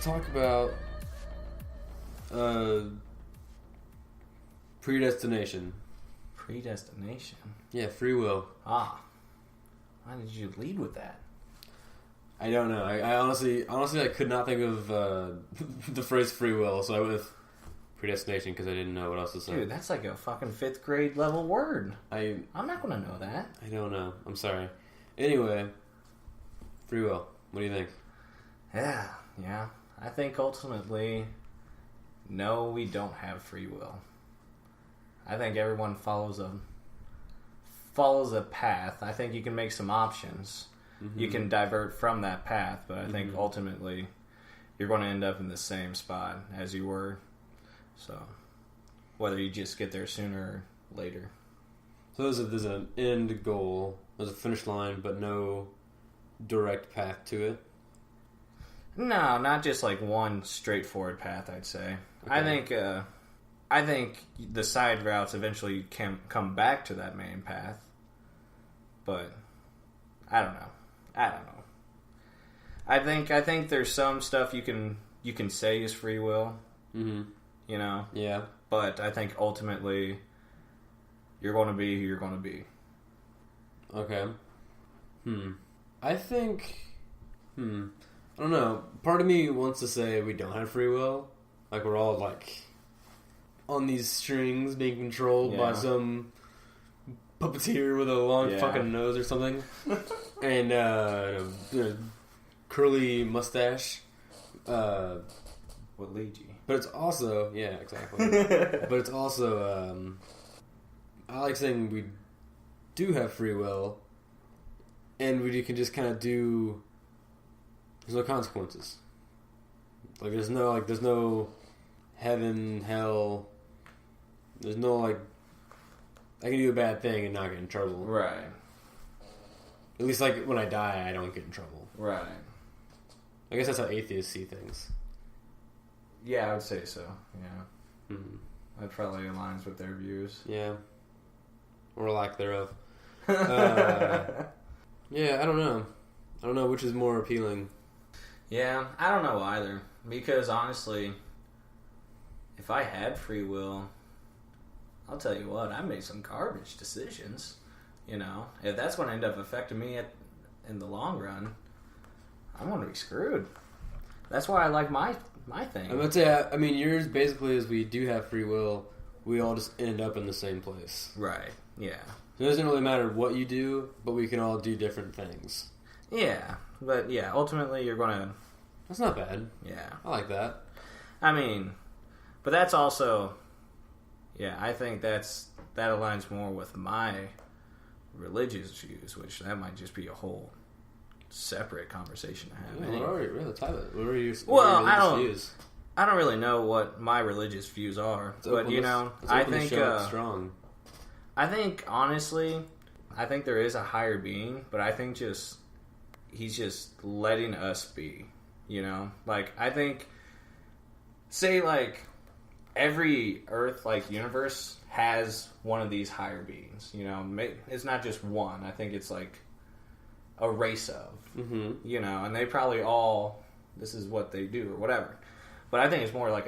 talk about predestination. Predestination? Yeah, free will. Ah. Why did you lead with that? I don't know. I honestly, I could not think of the phrase free will, so I went with predestination because I didn't know what else to say. Dude, that's like a fucking 5th grade level word. I'm not going to know that. I don't know. I'm sorry. Anyway, free will. What do you think? Yeah. I think ultimately, no, we don't have free will. I think everyone follows a path. I think you can make some options. Mm-hmm. You can divert from that path, but I think ultimately you're going to end up in the same spot as you were. So, whether you just get there sooner or later. So there's an end goal, there's a finish line, but no direct path to it? No, not just like one straightforward path, I'd say. Okay. I think the side routes eventually can come back to that main path. But I don't know. I think there's some stuff you can say is free will. Mm-hmm. You know? Yeah. But I think ultimately you're going to be who you're going to be. Okay. I think I don't know. Part of me wants to say we don't have free will. Like we're all like on these strings being controlled by some puppeteer with a long fucking nose or something. And a curly mustache. What leads you? But it's also, yeah, exactly. But it's also, I like saying we do have free will, and we can just kind of do. There's no consequences. Like there's no heaven, hell. There's no like. I can do a bad thing and not get in trouble. Right. At least like when I die, I don't get in trouble. Right. I guess that's how atheists see things. Yeah, I would say so. Yeah. That probably aligns with their views. Yeah. Or lack thereof. Yeah, I don't know. I don't know which is more appealing. Yeah, I don't know either. Because honestly, if I had free will, I'll tell you what, I made some garbage decisions. You know, if that's going to end up affecting me in the long run, I'm going to be screwed. That's why I like my thing. I'm going to say, I mean, yours basically is we do have free will. We all just end up in the same place. Right, yeah. It doesn't really matter what you do, but we can all do different things. Yeah, but yeah, ultimately you're going to... That's not bad. Yeah. I like that. I mean, but that's also... Yeah, I think that aligns more with my religious views, which that might just be a whole separate conversation to have. Yeah, what are your views? I don't really know what my religious views are, but you know, I think strong. I think honestly, I think there is a higher being, but I think he's just letting us be. You know, like I think, say like every Earth like universe has one of these higher beings. You know, it's not just one. I think it's like a race of. Mm-hmm. You know, and they probably all this is what they do or whatever. But I think it's more like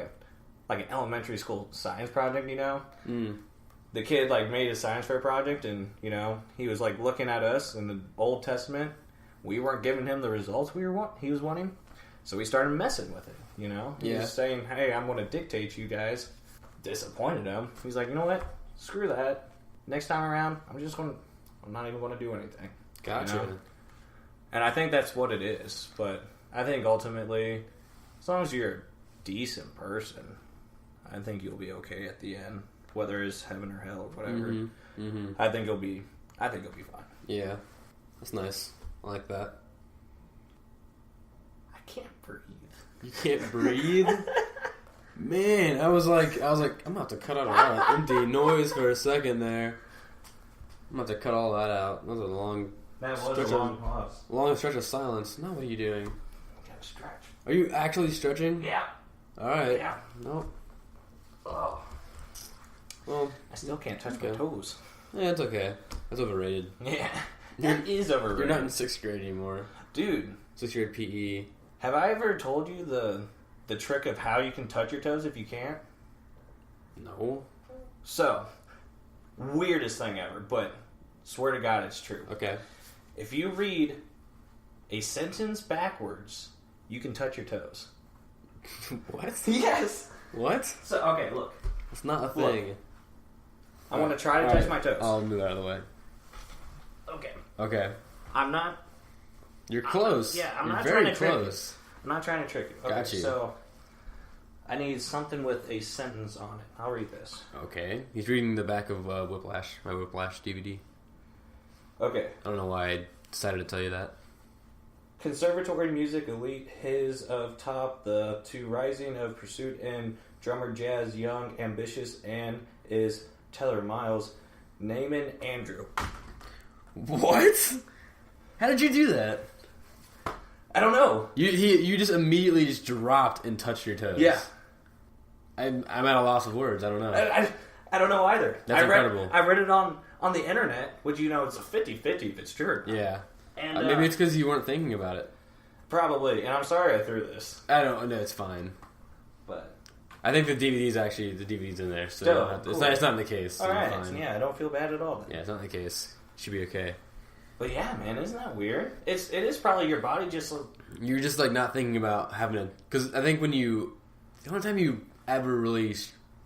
an elementary school science project. You know, the kid like made a science fair project, and you know he was like looking at us in the Old Testament. We weren't giving him the results he was wanting, so we started messing with it. You know, he was saying, "Hey, I'm going to dictate you guys." Disappointed him. He's like, "You know what? Screw that. Next time around, I'm not even going to do anything." Gotcha. You know? And I think that's what it is. But I think ultimately, as long as you're a decent person, I think you'll be okay at the end, whether it's heaven or hell or whatever. Mm-hmm. Mm-hmm. I think you'll be fine. Yeah, that's nice. I like that. I can't breathe. You can't breathe? Man, I was like, I'm going to have to cut out a lot of empty noise for a second there. I'm going to have to cut all that out. That was a long pause. Long stretch of silence. Now what are you doing? I'm going to stretch. Are you actually stretching? Yeah. Alright. Yeah. Nope. Oh. Well, I still can't touch my toes. Yeah, it's okay. That's overrated. Yeah. That is overrated. You're not in 6th grade anymore. Dude. 6th grade PE. Have I ever told you the the trick of how you can touch your toes if you can't? No. So, weirdest thing ever, but swear to God it's true. Okay. If you read a sentence backwards, you can touch your toes. What? Yes! What? So, okay, look. It's not a thing. Look. I want to try to touch my toes. I'll move out of the way. Okay. Okay. I'm not... You're close. I'm You're not very trying to trick close. I'm not trying to trick you. Okay, Got you. So, I need something with a sentence on it. I'll read this. Okay. He's reading the back of Whiplash, my Whiplash DVD. Okay. I don't know why I decided to tell you that. Conservatory music elite, his of top, the to rising of pursuit and drummer jazz, young, ambitious, and is Teller Miles, Naaman Andrew. What? How did you do that? I don't know. You just immediately just dropped and touched your toes. Yeah. I'm at a loss of words. I don't know. I don't know either. That's incredible. I read it on the internet, which it's a 50-50 if it's true. Yeah. And maybe it's because you weren't thinking about it. Probably. And I'm sorry I threw this. I don't know. It's fine. But I think the DVD's in there, so cool. it's not in the case. So all right. fine. Yeah, I don't feel bad at all then. Yeah, it's not in the case. Should be okay. But yeah, man, isn't that weird? It is probably your body just... You're just like not thinking about having a... Because I think the only time you ever really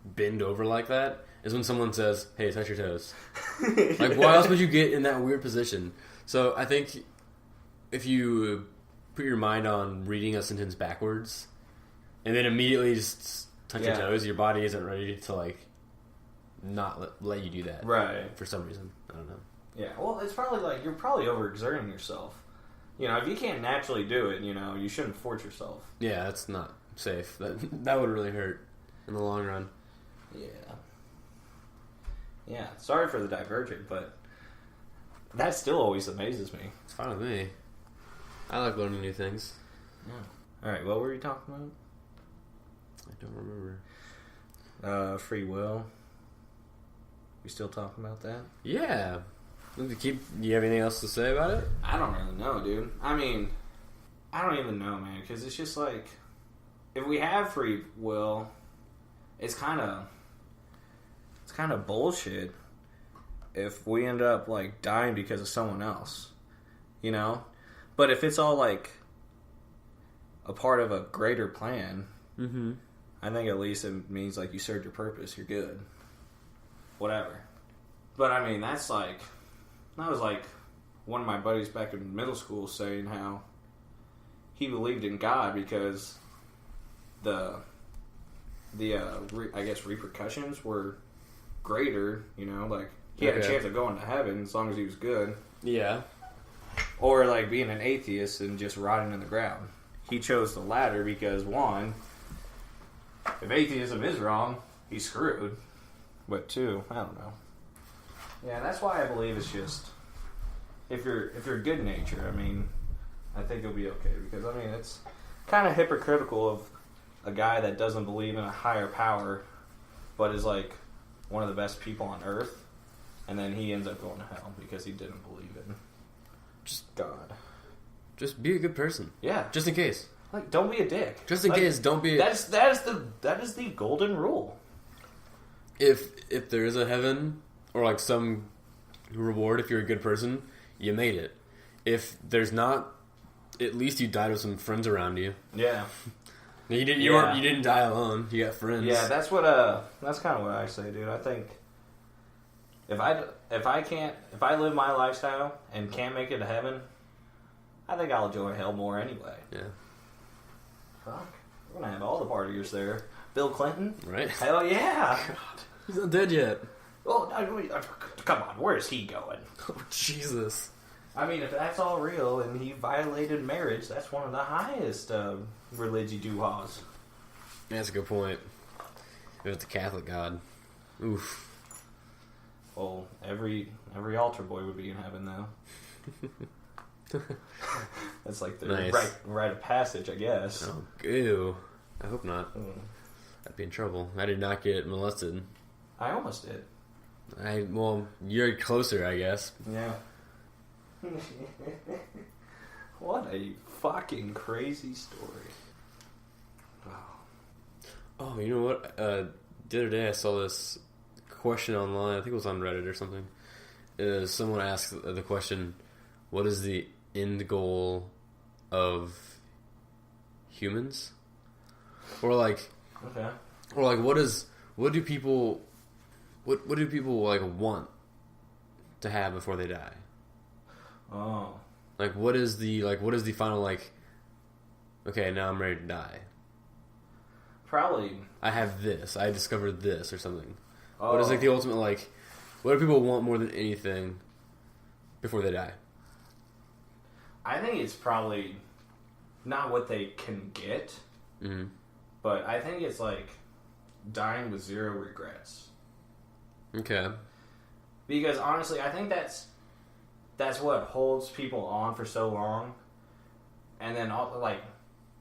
bend over like that is when someone says, hey, touch your toes. Like, why else would you get in that weird position? So I think if you put your mind on reading a sentence backwards and then immediately just touch your toes, your body isn't ready to like not let you do that. Right. For some reason. I don't know. Yeah, well, it's probably like you're probably overexerting yourself. If you can't naturally do it, you shouldn't force yourself. Yeah, that's not safe. That would really hurt in the long run. Yeah. Yeah, sorry for the divergent, but that still always amazes me. It's fine with me. I like learning new things. Yeah. Alright, what were you talking about? I don't remember. Free will. We still talking about that? Yeah. Do you have anything else to say about it? I don't really know, dude. I mean, I don't even know, man, because it's just like, if we have free will, it's kind of bullshit if we end up like dying because of someone else, But if it's all like a part of a greater plan, I think at least it means like you served your purpose. You're good. Whatever. But I mean, that was like one of my buddies back in middle school saying how he believed in God because the I guess repercussions were greater, like he had a chance of going to heaven as long as he was good. Yeah. Or like being an atheist and just rotting in the ground. He chose the latter because one, if atheism is wrong, he's screwed. But two, I don't know. Yeah, that's why I believe it's just if you're good natured, I mean, I think you'll be okay because I mean it's kind of hypocritical of a guy that doesn't believe in a higher power, but is like one of the best people on earth, and then he ends up going to hell because he didn't believe in just God. Just be a good person. Yeah, just in case. Like, don't be a dick. Just in case, don't be. That is the golden rule. If there is a heaven or like some reward, if you're a good person, you made it. If there's not, at least you died with some friends around you. Yeah. You didn't die alone. You got friends. Yeah, that's kind of what I say, dude. I think if I live my lifestyle and can't make it to heaven, I think I'll enjoy hell more anyway. Yeah. Fuck. We're gonna have all the partiers there. Bill Clinton? Right. Hell yeah. God. He's not dead yet. Oh, come on. Where is he going? Oh, Jesus. I mean, if that's all real and he violated marriage, that's one of the highest religi-doo-haws. Yeah, that's a good point. If it's a Catholic God. Oof. Well, every altar boy would be in heaven, though. That's like the nice. rite of passage, I guess. Oh, ew. I hope not. I'd be in trouble. I did not get molested. I almost did. Well, you're closer, I guess. Yeah. What a fucking crazy story. Wow. Oh, you know what? The other day I saw this question online. I think it was on Reddit or something. Someone asked the question, "What is the end goal of humans?" Or like, okay, or like, what do people like want to have before they die? Oh, Like, what is the final like? Okay, now I'm ready to die. probably. I have this. I discovered this or something. Oh. What is like the ultimate like? What do people want more than anything before they die? I think it's probably not what they can get, Mm-hmm. but I think it's like dying with zero regrets. Okay. Because honestly, I think that's what holds people on for so long. And then, like,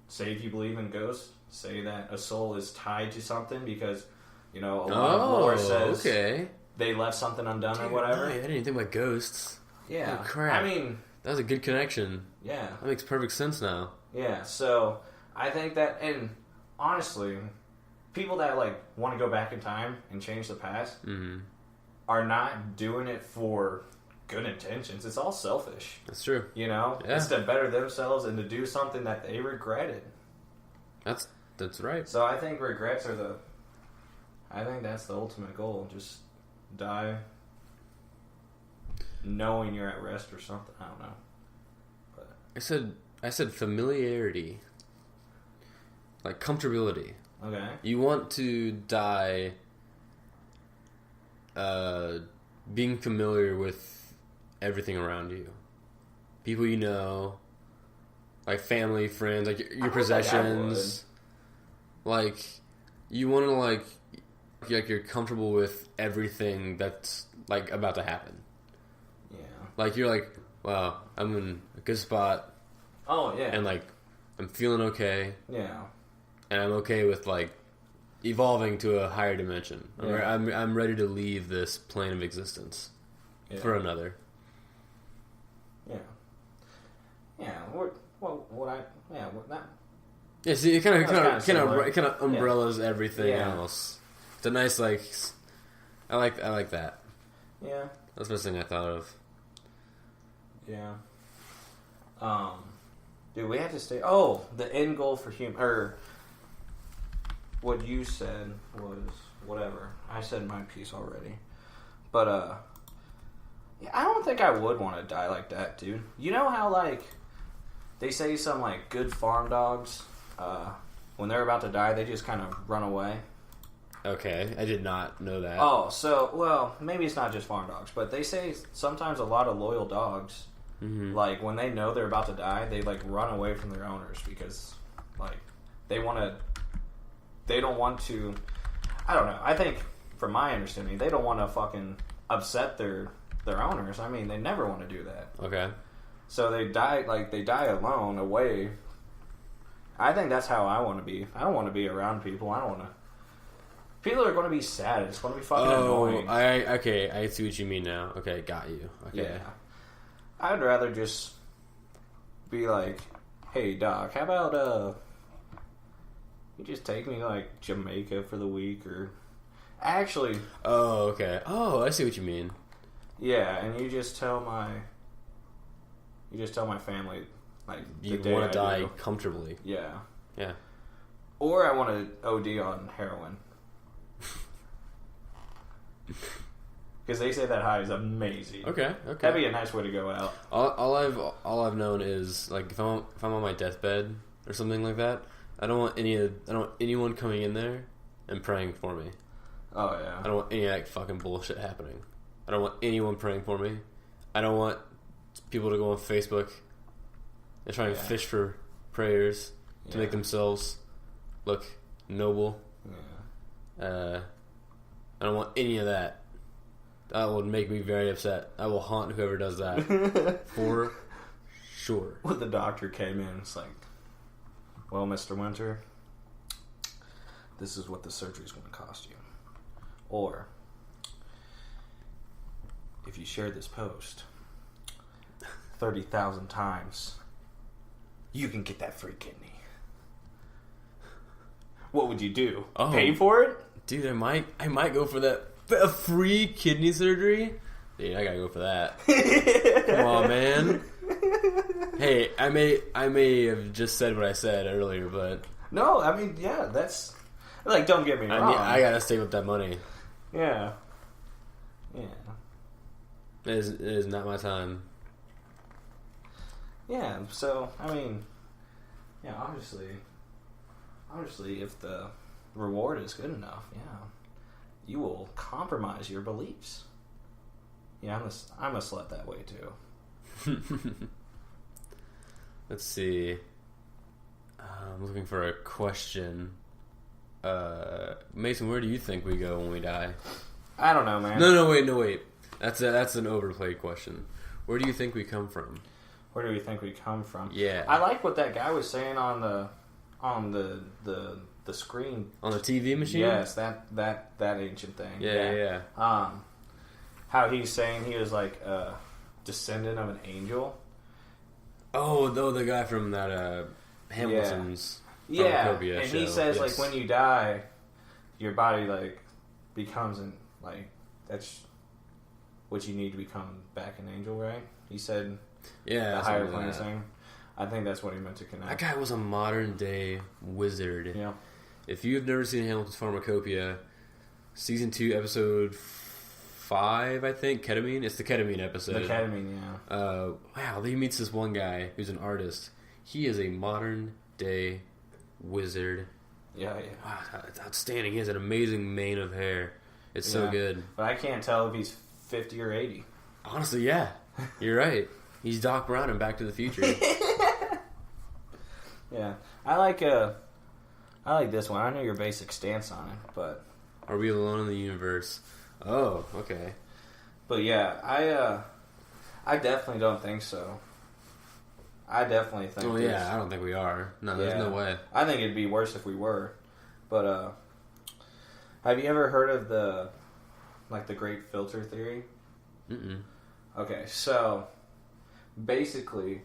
say if you believe in ghosts, say that a soul is tied to something because, a lot of lore says they left something undone or whatever. No, I didn't even think about ghosts. Yeah. Oh, crap. I mean... That was a good connection. Yeah. That makes perfect sense now. Yeah, so I think that... And honestly, people that, like, want to go back in time and change the past are not doing it for good intentions. It's all selfish. That's true. Yeah. It's to better themselves and to do something that they regretted. That's right. So I think regrets are I think that's the ultimate goal. Just die knowing you're at rest or something. I don't know. But I said familiarity. Like comfortability. okay. You want to die being familiar with everything around you. People you know, like family, friends, like your possessions. Like you want to like you're comfortable with everything that's like about to happen. Yeah. Like you're like, wow, I'm in a good spot. Oh yeah. And like I'm feeling okay. Yeah. And I'm okay with like evolving to a higher dimension. Yeah. I'm ready to leave this plane of existence for another. Yeah. Yeah. Yeah, see, it kind of similar. umbrellas everything Yeah. else. It's a nice like. I like that. Yeah. That's the first thing I thought of. Yeah. Dude, we have to stay. Oh, the end goal for human, or what you said was whatever. I said my piece already, but yeah, I don't think I would want to die like that, dude. You know how like they say some like good farm dogs, when they're about to die, they just kind of run away. Okay, I did not know that. Oh, so well, maybe it's not just farm dogs, but they say sometimes a lot of loyal dogs. Mm-hmm. Like, when they know they're about to die, they, like, run away from their owners because, like, they don't want to, I don't know, I think, from my understanding, they don't want to fucking upset their owners. I mean, they never want to do that. Okay. So they die alone, away. I think that's how I want to be. I don't want to be around people. I don't want to, people are going to be sad. It's going to be fucking annoying. I see what you mean now. Okay, got you. Okay. Yeah. I'd rather just be like, hey, Doc, how about, you just take me to, like, Jamaica for the week, or... Actually... Oh, okay. Oh, I see what you mean. Yeah, and you just tell my family, like, you the day want to die do. comfortably. Yeah. Yeah. Or I want to OD on heroin. Because they say that high is amazing. Okay. That'd be a nice way to go out. All I've known is like if I'm on my deathbed or something like that, I don't want anyone coming in there and praying for me. Oh yeah. I don't want any of that fucking bullshit happening. I don't want anyone praying for me. I don't want people to go on Facebook and try and fish for prayers to make themselves look noble. Yeah. I don't want any of that. That would make me very upset. I will haunt whoever does that. For sure. When the doctor came in, it's like, well, Mr. Winter, this is what the surgery's going to cost you. Or, if you share this post 30,000 times, you can get that free kidney. what would you do? Oh. Pay for it? Dude, I might go for that. A free kidney surgery? Dude, I gotta go for that. Come on, man. Hey, I may have just said what I said earlier, but No, I mean, yeah, that's like, don't get me wrong. I gotta save up that money. Yeah. It is not my time. Yeah, so I mean, yeah, obviously, if the reward is good enough, yeah, you will compromise your beliefs. Yeah, I'm a slut that way too. Let's see. I'm looking for a question. Mason, where do you think we go when we die? I don't know, man. No, wait. That's an overplayed question. Where do you think we come from? Where do we think we come from? Yeah. I like what that guy was saying on the screen. On the TV machine? Yes, that ancient thing. Yeah. How he's saying he was like a descendant of an angel. Oh, the guy from that Hamilton's Pharmacopoeia and show. he says Yes. like when you die, your body like becomes like that's what you need to become back an angel, right? He said the higher planes thing. I think that's what he meant to connect. That guy was a modern day wizard. Yeah. If you have never seen Hamilton's Pharmacopoeia, season 2, episode 5, I think, ketamine. It's the ketamine episode. The ketamine, yeah. Wow, he meets this one guy who's an artist. He is a modern day wizard. Yeah. Wow, it's outstanding. He has an amazing mane of hair. It's so good. But I can't tell if he's 50 or 80. Honestly, yeah. You're right. He's Doc Brown in Back to the Future. Yeah. I like this one. I know your basic stance on it, but Are we alone in the universe? Oh, okay. But yeah, I definitely don't think so. I definitely think. Oh yeah, I don't think we are. No, there's no way. I think it'd be worse if we were. But have you ever heard of the great filter theory? Mm-mm. Okay, so basically,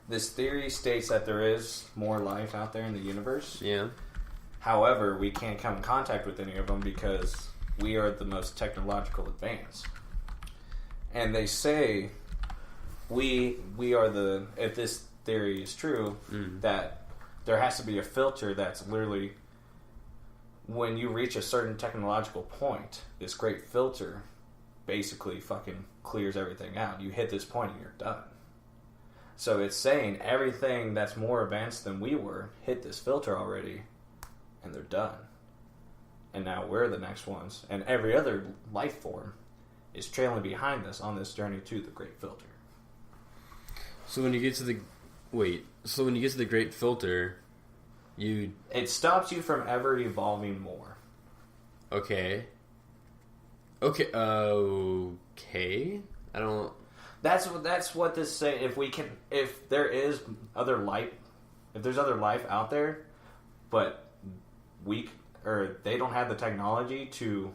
this theory states that there is more life out there in the universe. Yeah. However, we can't come in contact with any of them because we are the most technological advanced. And they say we are the, if this theory is true, that there has to be a filter that's literally, when you reach a certain technological point, this great filter basically fucking clears everything out. You hit this point and you're done. So it's saying everything that's more advanced than we were hit this filter already, and they're done. And now we're the next ones. And every other life form is trailing behind us on this journey to the great filter. So when you get to the great filter, it stops you from ever evolving more. Okay. I don't. That's what this say. If there is other life, if there's other life out there, but they don't have the technology to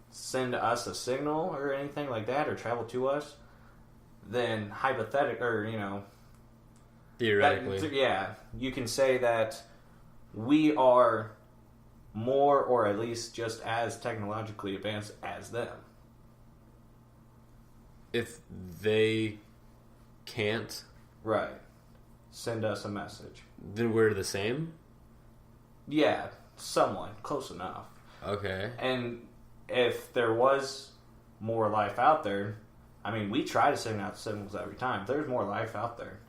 send us a signal or anything like that, or travel to us, then Theoretically, you can say that we are more, or at least just as technologically advanced as them. if they can't, Right. Send us a message. then we're the same. Yeah, somewhat. Close enough. Okay. And if there was more life out there, I mean, we try to send out signals every time. If there's more life out there,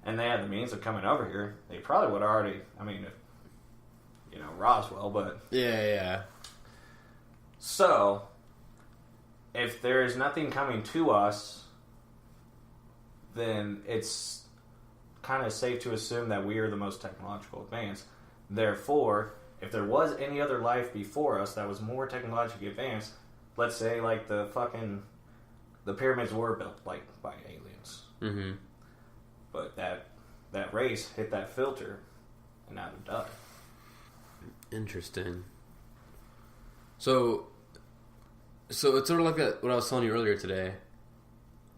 and they had the means of coming over here, they probably would already, I mean, Roswell, but... Yeah. So, if there is nothing coming to us, then it's kind of safe to assume that we are the most technological advanced. Therefore, if there was any other life before us that was more technologically advanced, let's say like the pyramids were built like by aliens. Mm-hmm. But that race hit that filter, and now they're done. Interesting. So it's sort of like that, what I was telling you earlier today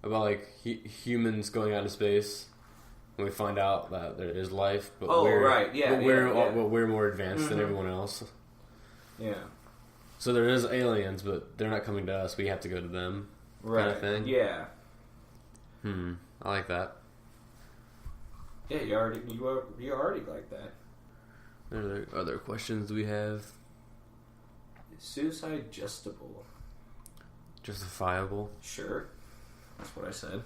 about like humans going out of space when we find out that there is life, but we're more advanced than everyone else. Yeah. So there is aliens, but they're not coming to us. We have to go to them, kind of thing. Yeah. I like that. Yeah, you already like that. Are there other questions we have? Is suicide justifiable? Justifiable? Sure. That's what I said.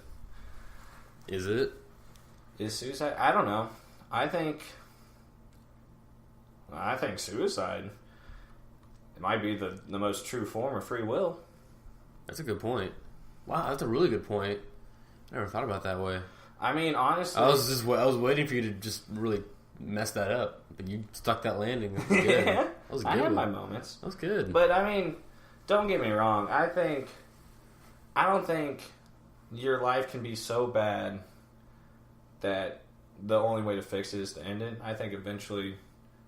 Is it? Is suicide? I don't know. I think suicide might be the most true form of free will. That's a good point. Wow, that's a really good point. I never thought about that way. I mean, honestly, I was waiting for you to just really mess that up, but you stuck that landing. That was good. Yeah, that was good. I had my moments. That was good. But I mean, don't get me wrong. I don't think your life can be so bad that the only way to fix it is to end it. I think eventually,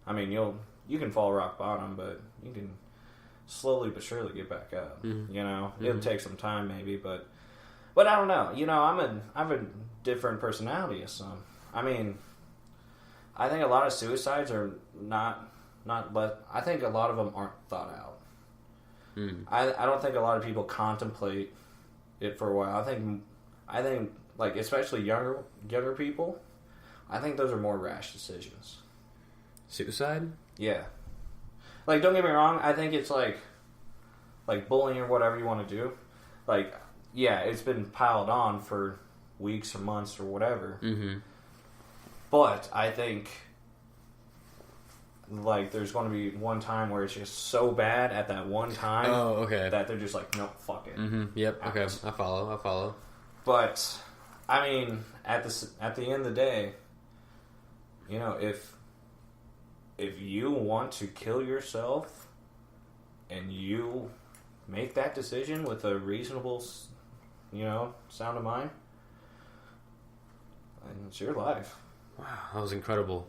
I mean, you can fall rock bottom, but you can slowly but surely get back up. Mm-hmm. You know, it'll take some time maybe, but I don't know. You know, I'm a different personality as some. I mean, I think a lot of suicides are not, but I think a lot of them aren't thought out. I don't think a lot of people contemplate it for a while. I think like especially younger people, I think those are more rash decisions. Suicide? Yeah. Like, don't get me wrong, I think it's like bullying or whatever you want to do. Like, yeah, it's been piled on for weeks or months or whatever. Mm-hmm. But I think like there's going to be one time where it's just so bad at that one time. Oh, okay. That they're just like, no, fuck it. Mm-hmm. Yep. Okay. I follow. But I mean, at the end of the day, you know, if you want to kill yourself and you make that decision with a reasonable, you know, sound of mind, and it's your life. Wow, that was incredible.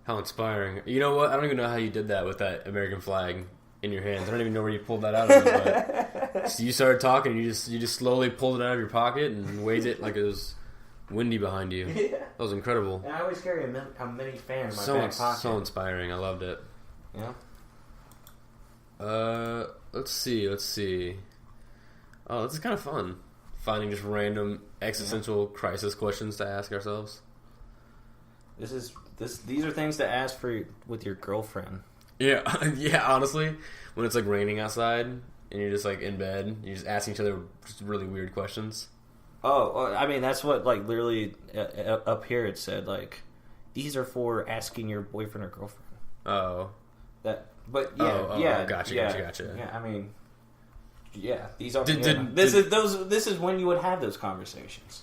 How inspiring. You know what? I don't even know how you did that with that American flag in your hands. I don't even know where you pulled that out of. But so you started talking, you just slowly pulled it out of your pocket and waved it like it was windy behind you. Yeah. That was incredible. And I always carry a mini fan in my back pocket. So inspiring. I loved it. Yeah. Let's see. Oh, this is kind of fun. Finding just random existential crisis questions to ask ourselves. These are things to ask with your girlfriend. Yeah, yeah. Honestly, when it's like raining outside and you're just like in bed, you're just asking each other just really weird questions. Oh, I mean that's what like literally up here it said like these are for asking your boyfriend or girlfriend. Oh, but yeah, gotcha. Yeah, I mean, yeah, these are. This is when you would have those conversations.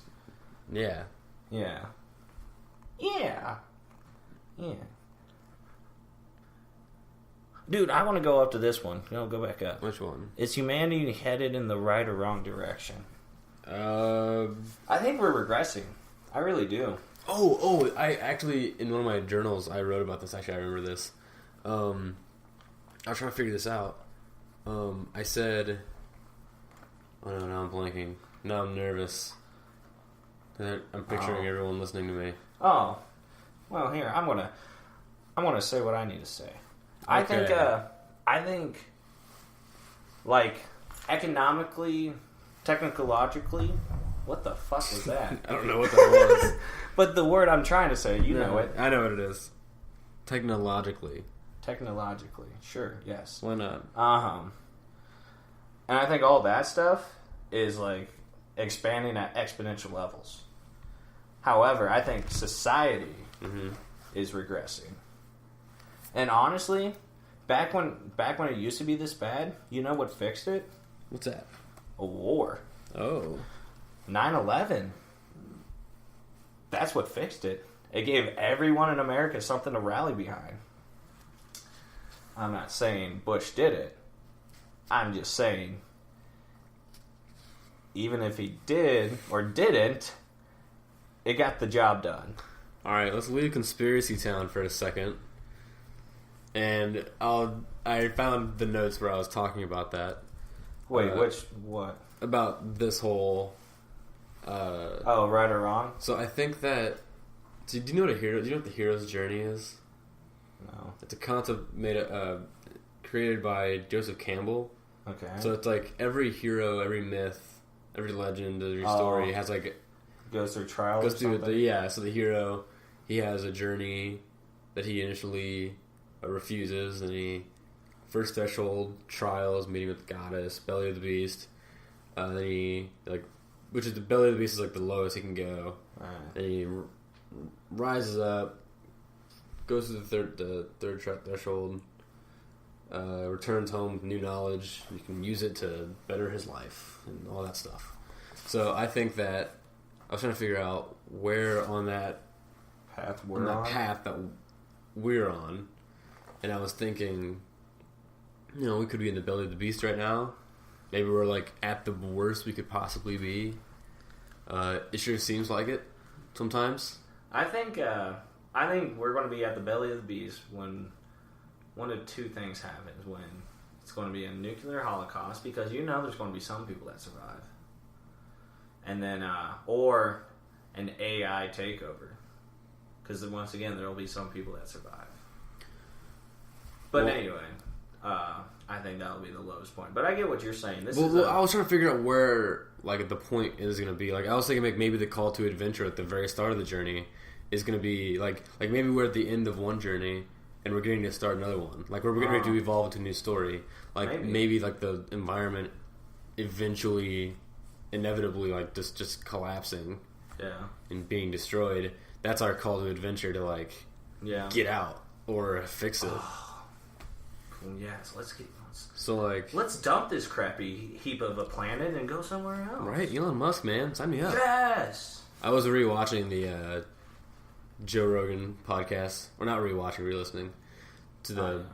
Yeah. Yeah. Dude, I want to go up to this one. No, go back up. Which one? Is humanity headed in the right or wrong direction? I think we're regressing. I really do. Oh! I actually, in one of my journals, I wrote about this. Actually, I remember this. I was trying to figure this out. I said, oh no, now I'm blanking. Now I'm nervous. I'm picturing everyone listening to me. Oh, well, here I'm gonna say what I need to say. Okay. I think, like, economically, technologically, what the fuck was that? I don't know what that was. But the word I'm trying to say, you know it. I know what it is. Technologically, sure, yes. Why not? And I think all that stuff is like expanding at exponential levels. However, I think society is regressing. And honestly, back when it used to be this bad, you know what fixed it? What's that? A war. Oh. 9/11. That's what fixed it. It gave everyone in America something to rally behind. I'm not saying Bush did it. I'm just saying, even if he did or didn't, it got the job done. Alright, let's leave Conspiracy Town for a second. And I found the notes where I was talking about that. Wait, what? About this whole... right or wrong? So I think that Do you know what do you know what the hero's journey is? No. It's a concept created by Joseph Campbell. Okay. So it's like every hero, every myth, every legend, every story has like goes through trials. Goes through so the hero, he has a journey that he initially refuses, and he first threshold, trials, meeting with the goddess, belly of the beast. Then he which is the belly of the beast is like the lowest he can go. Right. Then he rises up, goes to the third threshold, returns home with new knowledge. You can use it to better his life and all that stuff. So I think that I was trying to figure out where on that path that we're on, and I was thinking, we could be in the belly of the beast right now. Maybe we're like at the worst we could possibly be. It sure seems like it sometimes. I think we're going to be at the belly of the beast when one of two things happens. When it's going to be a nuclear holocaust, because there's going to be some people that survive, and then or an AI takeover, because once again there will be some people that survive. But anyway, I think that'll be the lowest point. But I get what you're saying. I was trying to figure out where the point is going to be. I was thinking maybe the call to adventure at the very start of the journey is going to be like maybe we're at the end of one journey and we're getting to start another one. We're getting ready to evolve into a new story. Maybe the environment eventually, inevitably, just collapsing, and being destroyed. That's our call to adventure to get out or fix it. Yes, let's dump this crappy heap of a planet and go somewhere else. Right, Elon Musk, man, sign me up. Yes. I was rewatching the Joe Rogan podcast, or not rewatching, re-listening to the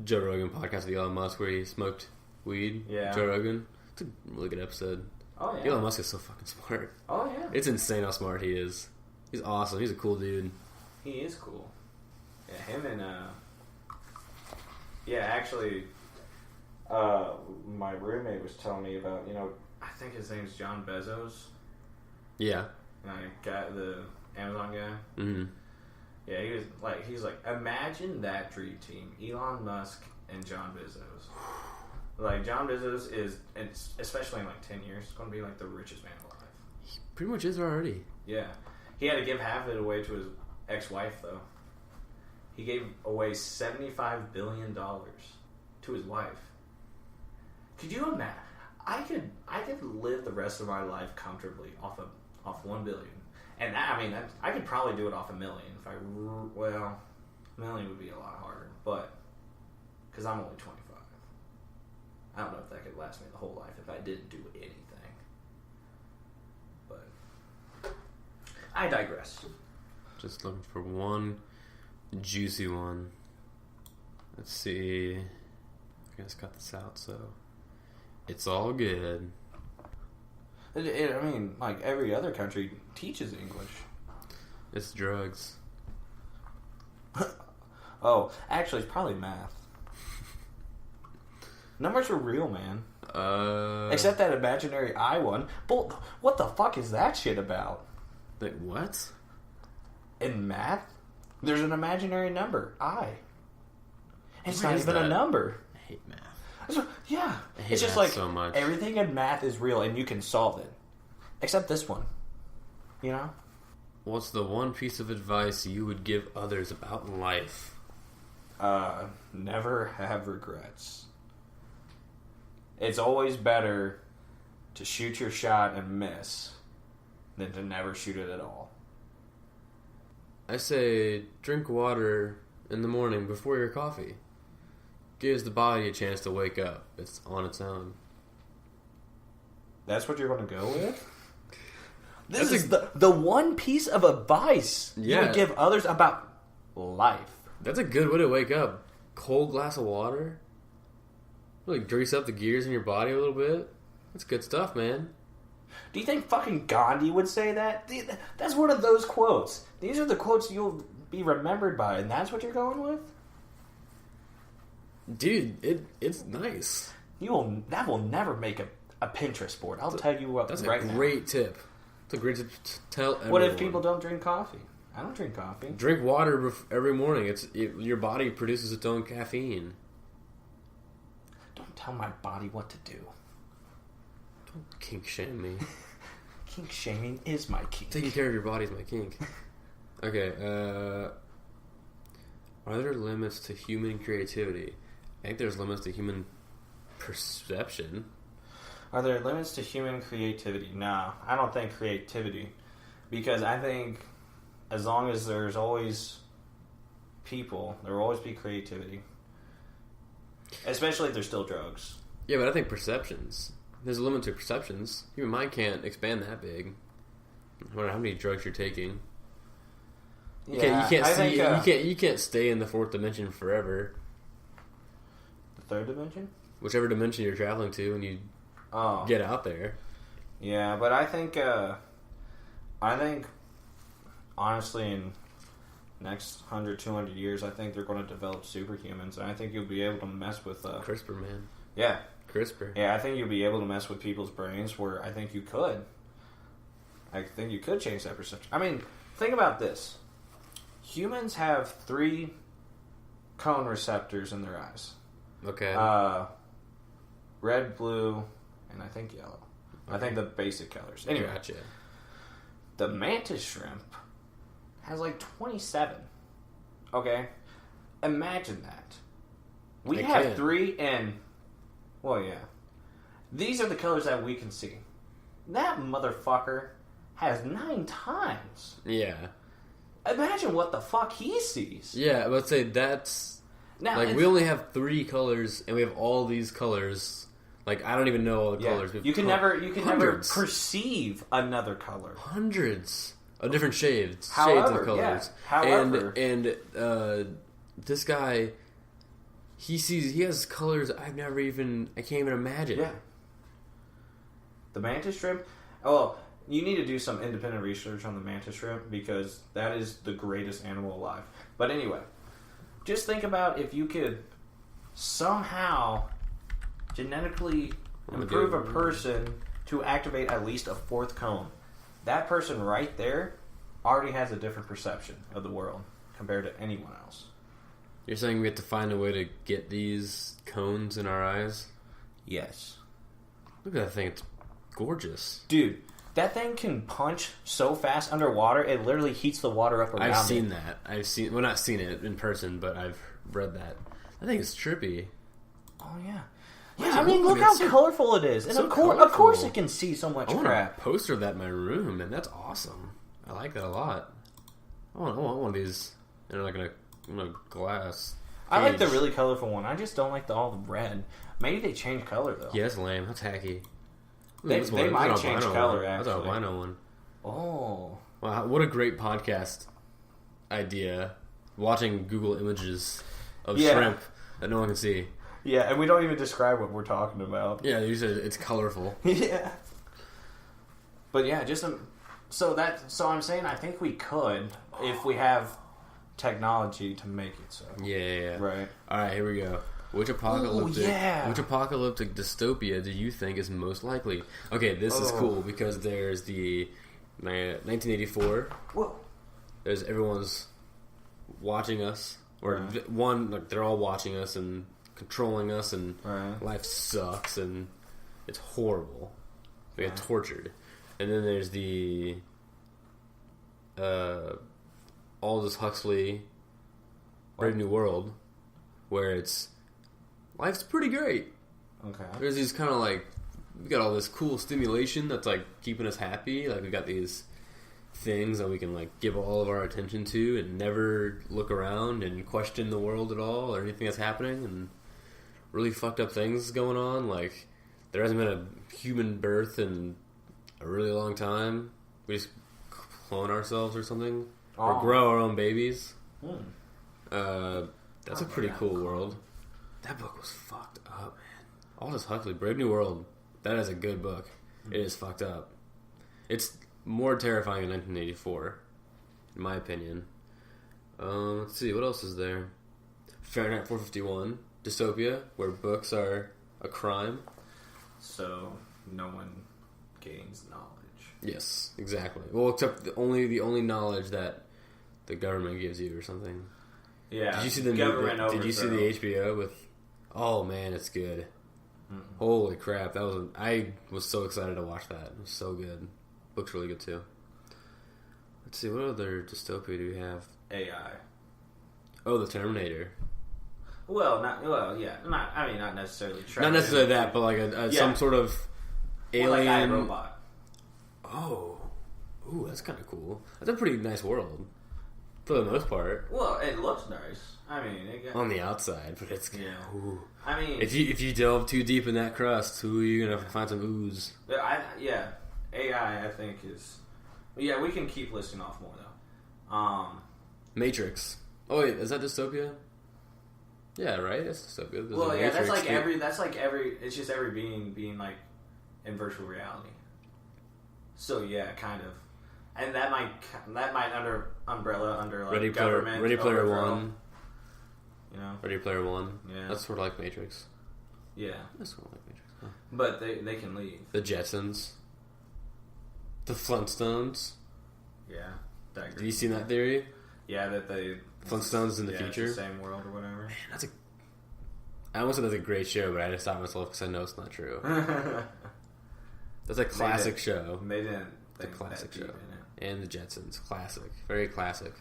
Joe Rogan podcast with Elon Musk where he smoked weed. Yeah, Joe Rogan. It's a really good episode. Oh yeah, Elon Musk is so fucking smart. Oh yeah, it's insane how smart he is. He's awesome. He's a cool dude. He is cool. Yeah, him and actually, my roommate was telling me about, I think his name's John Bezos. Yeah. The Amazon guy. Mm-hmm. Yeah, he's like, imagine that dream team: Elon Musk and John Bezos. John Bezos is, and especially in 10 years, going to be the richest man alive. He pretty much is already. Yeah, he had to give half of it away to his ex-wife though. He gave away $75 billion to his wife. Could you imagine? I could live the rest of my life comfortably off $1 billion, and I could probably do it off $1 million if $1 million would be a lot harder, but because I'm only 25, I don't know if that could last me the whole life if I didn't do anything. But I digress. Just looking for one juicy one. Let's see. I just got this out, so it's all good. Every other country teaches English. It's drugs. Oh, actually, it's probably math. Numbers are real, man. Except that imaginary I one. But what the fuck is that shit about? What? In math? There's an imaginary number, I. It's What not is even that? a number. I hate math. Yeah. I hate It's just math so much. everything in math is real and you can solve it. Except this one. What's the one piece of advice you would give others about life? Never have regrets. It's always better to shoot your shot and miss than to never shoot it at all. I say drink water in the morning before your coffee. Gives the body a chance to wake up. It's on its own. That's what you're going to go with? This is the one piece of advice you would give others about life. That's a good way to wake up. Cold glass of water. Really grease up the gears in your body a little bit. That's good stuff, man. Do you think fucking Gandhi would say that? That's one of those quotes. These are the quotes you'll be remembered by, and that's what you're going with? Dude, it's nice. That will never make a Pinterest board. I'll tell you what. That's right a now. great tip. It's a great tip to tell everyone. What if people don't drink coffee? I don't drink coffee. Drink water every morning. Your body produces its own caffeine. Don't tell my body what to do. Don't kink shame me. Kink shaming is my kink. Taking care of your body is my kink. Okay, are there limits to human creativity? I think there's limits to human perception. Are there limits to human creativity? No, I don't think creativity. Because I think as long as there's always people, there will always be creativity. Especially if there's still drugs. Yeah, but I think perceptions. There's a limit to perceptions. Human mind can't expand that big. No matter how many drugs you're taking. You can't stay in the fourth dimension forever. The third dimension? Whichever dimension you're traveling to when you get out there. Yeah, but I think honestly in next 100, 200 years, I think they're going to develop superhumans, and I think you'll be able to mess with CRISPR, man. Yeah. CRISPR. Yeah, I think you'll be able to mess with people's brains where I think you could. I think you could change that perception. I mean, think about this. Humans have 3 cone receptors in their eyes. Okay. Red, blue, and I think yellow. Okay. I think the basic colors. Anyway, gotcha. The mantis shrimp has like 27. Okay? Imagine that. We have 3 and... Well, yeah. These are the colors that we can see. That motherfucker has 9 times. Yeah. Imagine what the fuck he sees. Yeah, let's say that's... Now, like, we only have 3 colors, and we have all these colors. Like, I don't even know all the colors. You can never perceive another color. Hundreds of different shades of colors. Yeah. However, and this guy, he has colors I can't even imagine. Yeah. The mantis shrimp. Oh, you need to do some independent research on the mantis shrimp because that is the greatest animal alive. But anyway, just think about if you could somehow genetically improve a person to activate at least a 4th cone. That person right there already has a different perception of the world compared to anyone else. You're saying we have to find a way to get these cones in our eyes? Yes. Look at that thing. It's gorgeous. Dude, that thing can punch so fast underwater, it literally heats the water up around it. I've seen that. Well, not seen it in person, but I've read that. I think it's trippy. Oh, yeah. Yeah, I mean, look how colorful it is. And of course it can see so much crap. I want a poster of that in my room, and that's awesome. I like that a lot. I want one of these in like a glass cage. I like the really colorful one. I just don't like all the red. Maybe they change color, though. Yeah, that's lame. That's tacky. They might change color, actually. That's an albino one. Oh. Wow, what a great podcast idea. Watching Google images of shrimp that no one can see. Yeah, and we don't even describe what we're talking about. Yeah, you said it's colorful. Yeah. But yeah, so I'm saying I think we could if we have technology to make it so. Yeah. Right. All right, here we go. Which apocalyptic dystopia do you think is most likely? Okay, this is cool because there's the 1984. Whoa. There's everyone's watching us, or they're all watching us and controlling us, and life sucks and it's horrible. We get tortured. And then there's the Aldous Huxley Brave New World, where it's life's pretty great. Okay. There's these kind of like, we got all this cool stimulation that's like keeping us happy. Like we got these things that we can like give all of our attention to and never look around and question the world at all or anything that's happening, and really fucked up things going on. Like there hasn't been a human birth in a really long time. We just clone ourselves or something, or grow our own babies. That's a pretty cool world. That book was fucked up, man. Aldous Huxley, Brave New World. That is a good book. It is fucked up. It's more terrifying than 1984, in my opinion. Let's see, what else is there? Fahrenheit 451, dystopia, where books are a crime. So no one gains knowledge. Yes, exactly. Well, except the only knowledge that the government gives you or something. Yeah. Did you see the government overthrow? Did you see the HBO with? Oh man, it's good. Holy crap! I was so excited to watch that. It was so good. Looks really good too. Let's see, what other dystopia do we have? AI. Oh, the Terminator. Well, not necessarily. Not necessarily that, but like some sort of alien like iRobot. Oh, ooh, that's kind of cool. That's a pretty nice world for the most part. Well, it looks nice. I mean, on the outside, but it's ooh. I mean, if you delve too deep in that crust, you're gonna find some ooze. AI I think is. Yeah, we can keep listing off more though. Matrix. Oh wait, is that dystopia? Yeah, right. That's dystopia. There's that's like every. It's just every being like in virtual reality. So yeah, kind of, and that might umbrella under like government. Ready Player One. You know, Ready Player One. Yeah, that's sort of like Matrix. Yeah, that's sort of like Matrix. Huh. But they can leave. The Jetsons. The Flintstones. Yeah. Have you seen that theory? Yeah, that they Flintstones in the future, it's the same world or whatever. Man, I almost said that's a great show, but I just stopped myself because I know it's not true. That's a classic show. They didn't. It's a classic show. And the Jetsons, classic, very classic.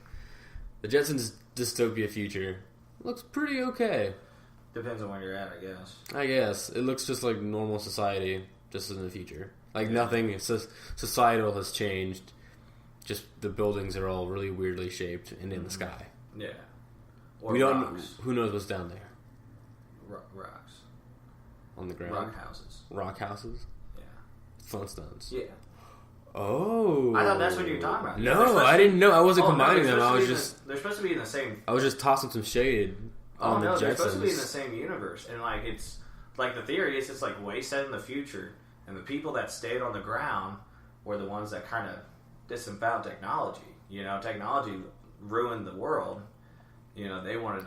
The Jetsons dystopia future looks pretty okay. Depends on where you're at, I guess. I guess it looks just like normal society, just in the future. Like nothing. It's just societal has changed. Just the buildings are all really weirdly shaped and in the sky. Yeah. Or we don't. Who knows what's down there? Rocks. On the ground. Rock houses. Rock houses. Yeah. Flintstones. Yeah. Oh. I thought that's what you were talking about. No, I didn't know. I wasn't combining them. They're supposed to be in the same. I was just tossing some shade on the Jetsons. They're supposed to be in the same universe, and like it's like the theory is it's like way set in the future, and the people that stayed on the ground were the ones that kind of disavowed technology. You know, technology ruined the world. You know, they wanted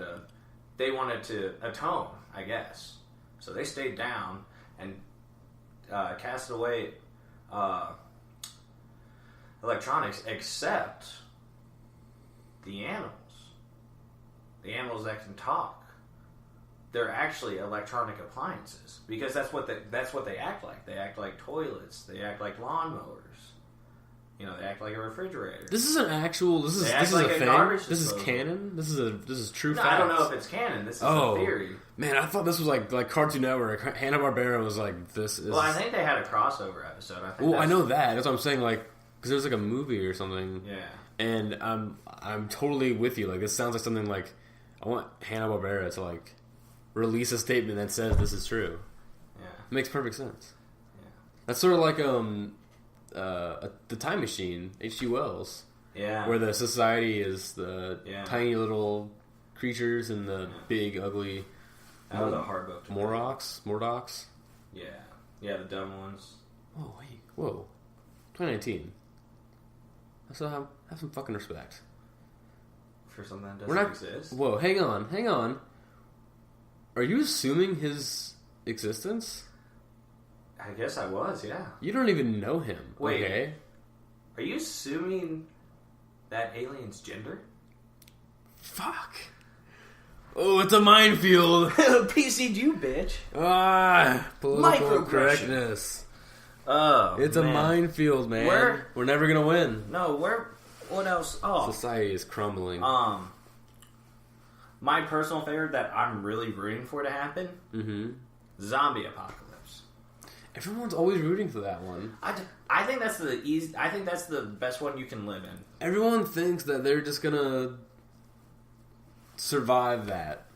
to atone, I guess. So they stayed down and cast away electronics, except the animals. The animals that can talk. They're actually electronic appliances because that's what they act like. They act like toilets. They act like lawnmowers. You know, they act like a refrigerator. This is an actual. This is a thing. This is canon. This is true. No, facts. I don't know if it's canon. This is a theory. Man, I thought this was like Cartoon Network. Hanna-Barbera was like this. Well, I think they had a crossover episode. I know that. That's what I'm saying. Like, because there's like a movie or something. Yeah. And I'm totally with you. Like, this sounds like something like I want Hanna-Barbera to like release a statement that says this is true. Yeah. It makes perfect sense. Yeah. That's sort of like the Time Machine, H.G. Wells. Yeah. Where the society is the tiny little creatures and the big ugly. That was a hard book. Morlocks. Yeah. Yeah, the dumb ones. Oh wait, whoa, 2019. So have some fucking respect for something that doesn't exist. Whoa, hang on. Are you assuming his existence? I guess I was, yeah. You don't even know him. Wait, okay? Are you assuming that alien's gender? Fuck. Oh, it's a minefield. PC'd bitch. Political correctness. Oh, it's a minefield, man. We're never gonna win. No, what else? Oh, society is crumbling. My personal favorite that I'm really rooting for to happen. Mm-hmm. Zombie apocalypse. Everyone's always rooting for that one. I think that's the easy. I think that's the best one you can live in. Everyone thinks that they're just gonna survive that.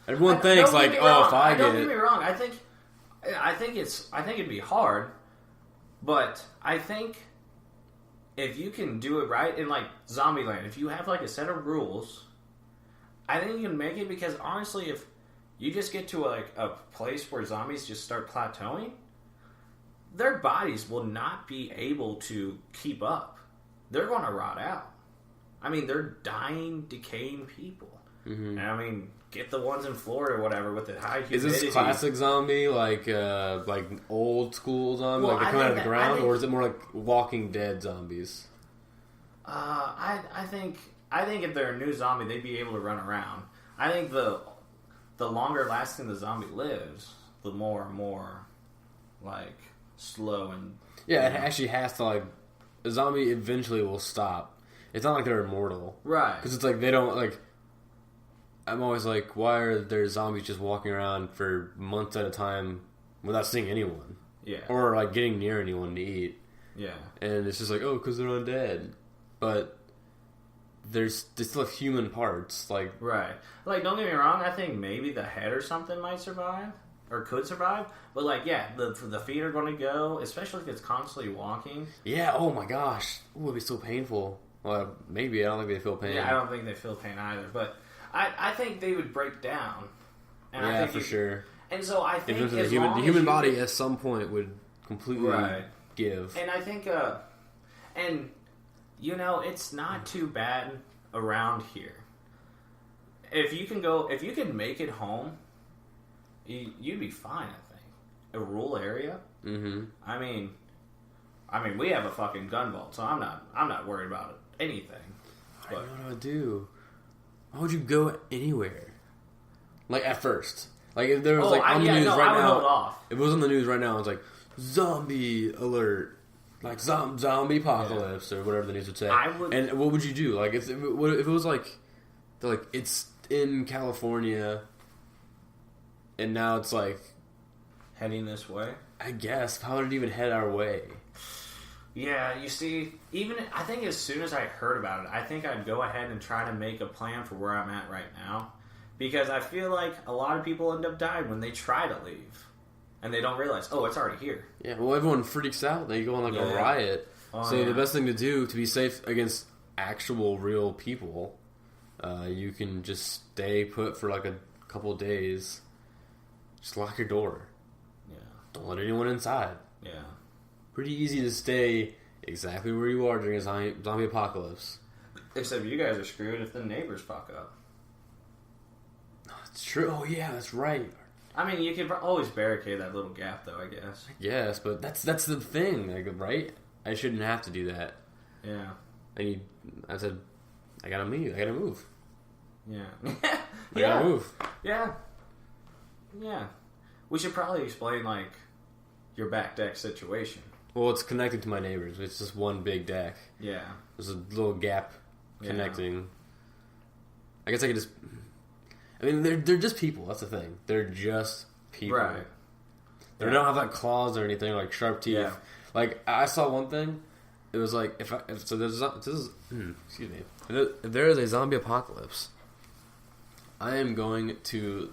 Everyone thinks like, if I get it. Don't get me wrong. I think it'd be hard, but I think if you can do it right in like Zombieland, if you have like a set of rules, I think you can make it. Because honestly, if you just get to a place where zombies just start plateauing, their bodies will not be able to keep up. They're going to rot out. I mean, they're dying, decaying people. Mm-hmm. And I mean, get the ones in Florida or whatever with the high humidity. Is this classic zombie, like old school zombie, like they come out of the ground, or is it more like Walking Dead zombies? I I think if they're a new zombie, they'd be able to run around. I think the longer lasting the zombie lives, the more and more, like, slow and... Yeah, it actually has to, like... A zombie eventually will stop. It's not like they're immortal. Right. Because it's like, they don't, like... I'm always like, why are there zombies just walking around for months at a time without seeing anyone? Yeah. Or, like, getting near anyone to eat. Yeah. And it's just like, oh, because they're undead. But they still have human parts. Like, right. Like, don't get me wrong, I think maybe the head or something might survive. Or could survive. But, like, yeah, the feet are going to go, especially if it's constantly walking. yeah, oh my gosh. Ooh, it'd be so painful. Well, maybe. I don't think they feel pain. Yeah, I don't think they feel pain either. But I think they would break down. And yeah, I think for sure. And so I think the human body at some point would completely give. And I think, and you know, it's not too bad around here. If you can make it home, you'd be fine. I think a rural area. Mm-hmm. I mean, we have a fucking gun vault, so I'm not worried about anything. I don't know what I would do. Why would you go anywhere? Like at first. Like if there was on the news right now. If it was on the news right now, it's like zombie alert, like zombie apocalypse or whatever the news would say. And what would you do? Like if it was like, they're like it's in California, and now it's like heading this way. I guess how would it even head our way? Yeah, you see, I think as soon as I heard about it, I think I'd go ahead and try to make a plan for where I'm at right now. Because I feel like a lot of people end up dying when they try to leave. And they don't realize, oh, it's already here. Yeah, well, everyone freaks out. They go on like a riot. So the best thing to do to be safe against actual real people, you can just stay put for like a couple of days. Just lock your door. Yeah. Don't let anyone inside. Yeah. Pretty easy to stay exactly where you are during a zombie apocalypse. Except you guys are screwed if the neighbors fuck up. It's true. Oh, yeah, that's right. I mean, you could always barricade that little gap, though, I guess. Yes, but that's the thing, like, right? I shouldn't have to do that. Yeah. I said, I gotta move. Yeah. I gotta move. Yeah. Yeah. We should probably explain, like, your back deck situation. Well, it's connected to my neighbors. It's just one big deck. Yeah. There's a little gap connecting. Yeah. I guess I could just... I mean, they're just people. That's the thing. They're just people. Right. They don't have like claws or anything, like sharp teeth. Yeah. Like I saw one thing. It was like if there is a zombie apocalypse, I am going to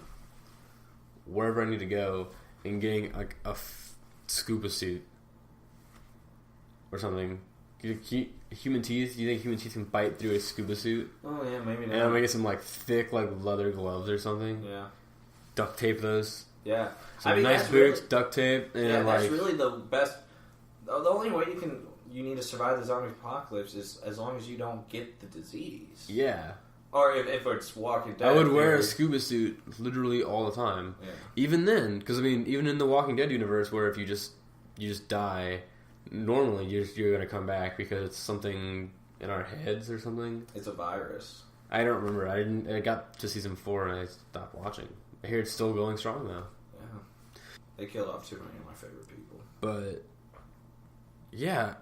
wherever I need to go and getting like a scuba suit or something. Human teeth? Do you think human teeth can bite through a scuba suit? Oh yeah, maybe not. And I'm gonna get some like thick like leather gloves or something. Yeah. Duct tape those. Yeah. Some nice boots, really, duct tape, and yeah, that's like, really the best. The only way you need to survive the zombie apocalypse is as long as you don't get the disease. Yeah. Or if it's Walking Dead. I would wear a scuba suit literally all the time. Yeah. Even then, because I mean, even in the Walking Dead universe, where if you just die, normally you're going to come back because it's something in our heads or something. It's a virus. I don't remember. I got to season 4 and I stopped watching. I hear it's still going strong though. Yeah. They killed off too many of my favorite people. But yeah,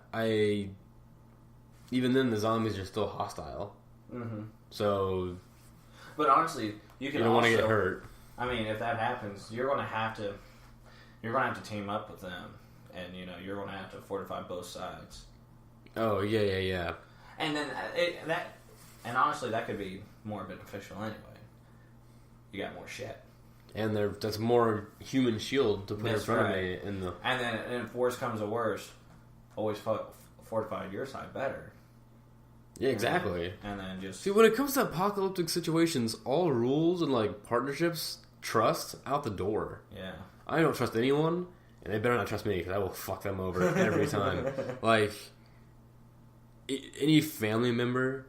even then the zombies are still hostile. Mm-hmm. So, but honestly, you don't want to get hurt. I mean, if that happens, you're going to have to team up with them, and you're going to have to fortify both sides. Oh yeah. And then and honestly, that could be more beneficial anyway. You got more shit, and that's more human shield to put in front of me. And then if worse comes to worse, always fortify your side better. Yeah, exactly. And then just... See, when it comes to apocalyptic situations, all rules and, like, partnerships, trust, out the door. Yeah. I don't trust anyone, and they better not trust me, because I will fuck them over every time. Like, any family member,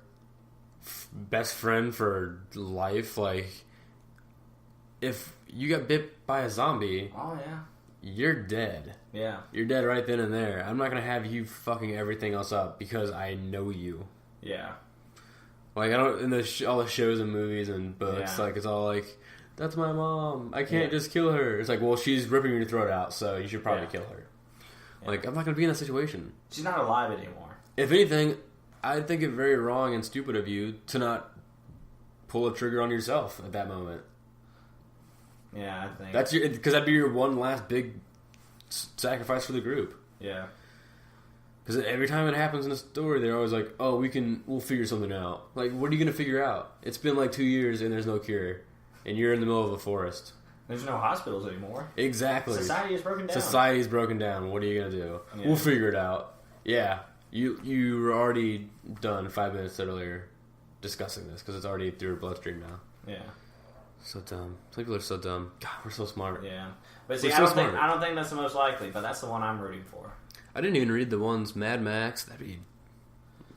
best friend for life, like, if you got bit by a zombie... Oh, yeah. You're dead. Yeah. You're dead right then and there. I'm not going to have you fucking everything else up, because I know you. Yeah. Like, I don't, in all the shows and movies and books, like, it's all like, that's my mom. I can't just kill her. It's like, well, she's ripping your throat out, so you should probably kill her. Yeah. Like, I'm not going to be in that situation. She's not alive anymore. If anything, I think it very wrong and stupid of you to not pull a trigger on yourself at that moment. Yeah, I think. That's because that'd be your one last big sacrifice for the group. Yeah. Because every time it happens in a story, they're always like, oh, we'll figure something out. Like, what are you going to figure out? It's been like 2 years and there's no cure. And you're in the middle of a forest. There's no hospitals anymore. Exactly. Society is broken down. Society's broken down. What are you going to do? Yeah. We'll figure it out. Yeah. You were already done 5 minutes earlier discussing this because it's already through your bloodstream now. Yeah. So dumb. People are so dumb. God, we're so smart. Yeah. But see, I don't think that's the most likely, but that's the one I'm rooting for. I didn't even read the ones Mad Max. That'd be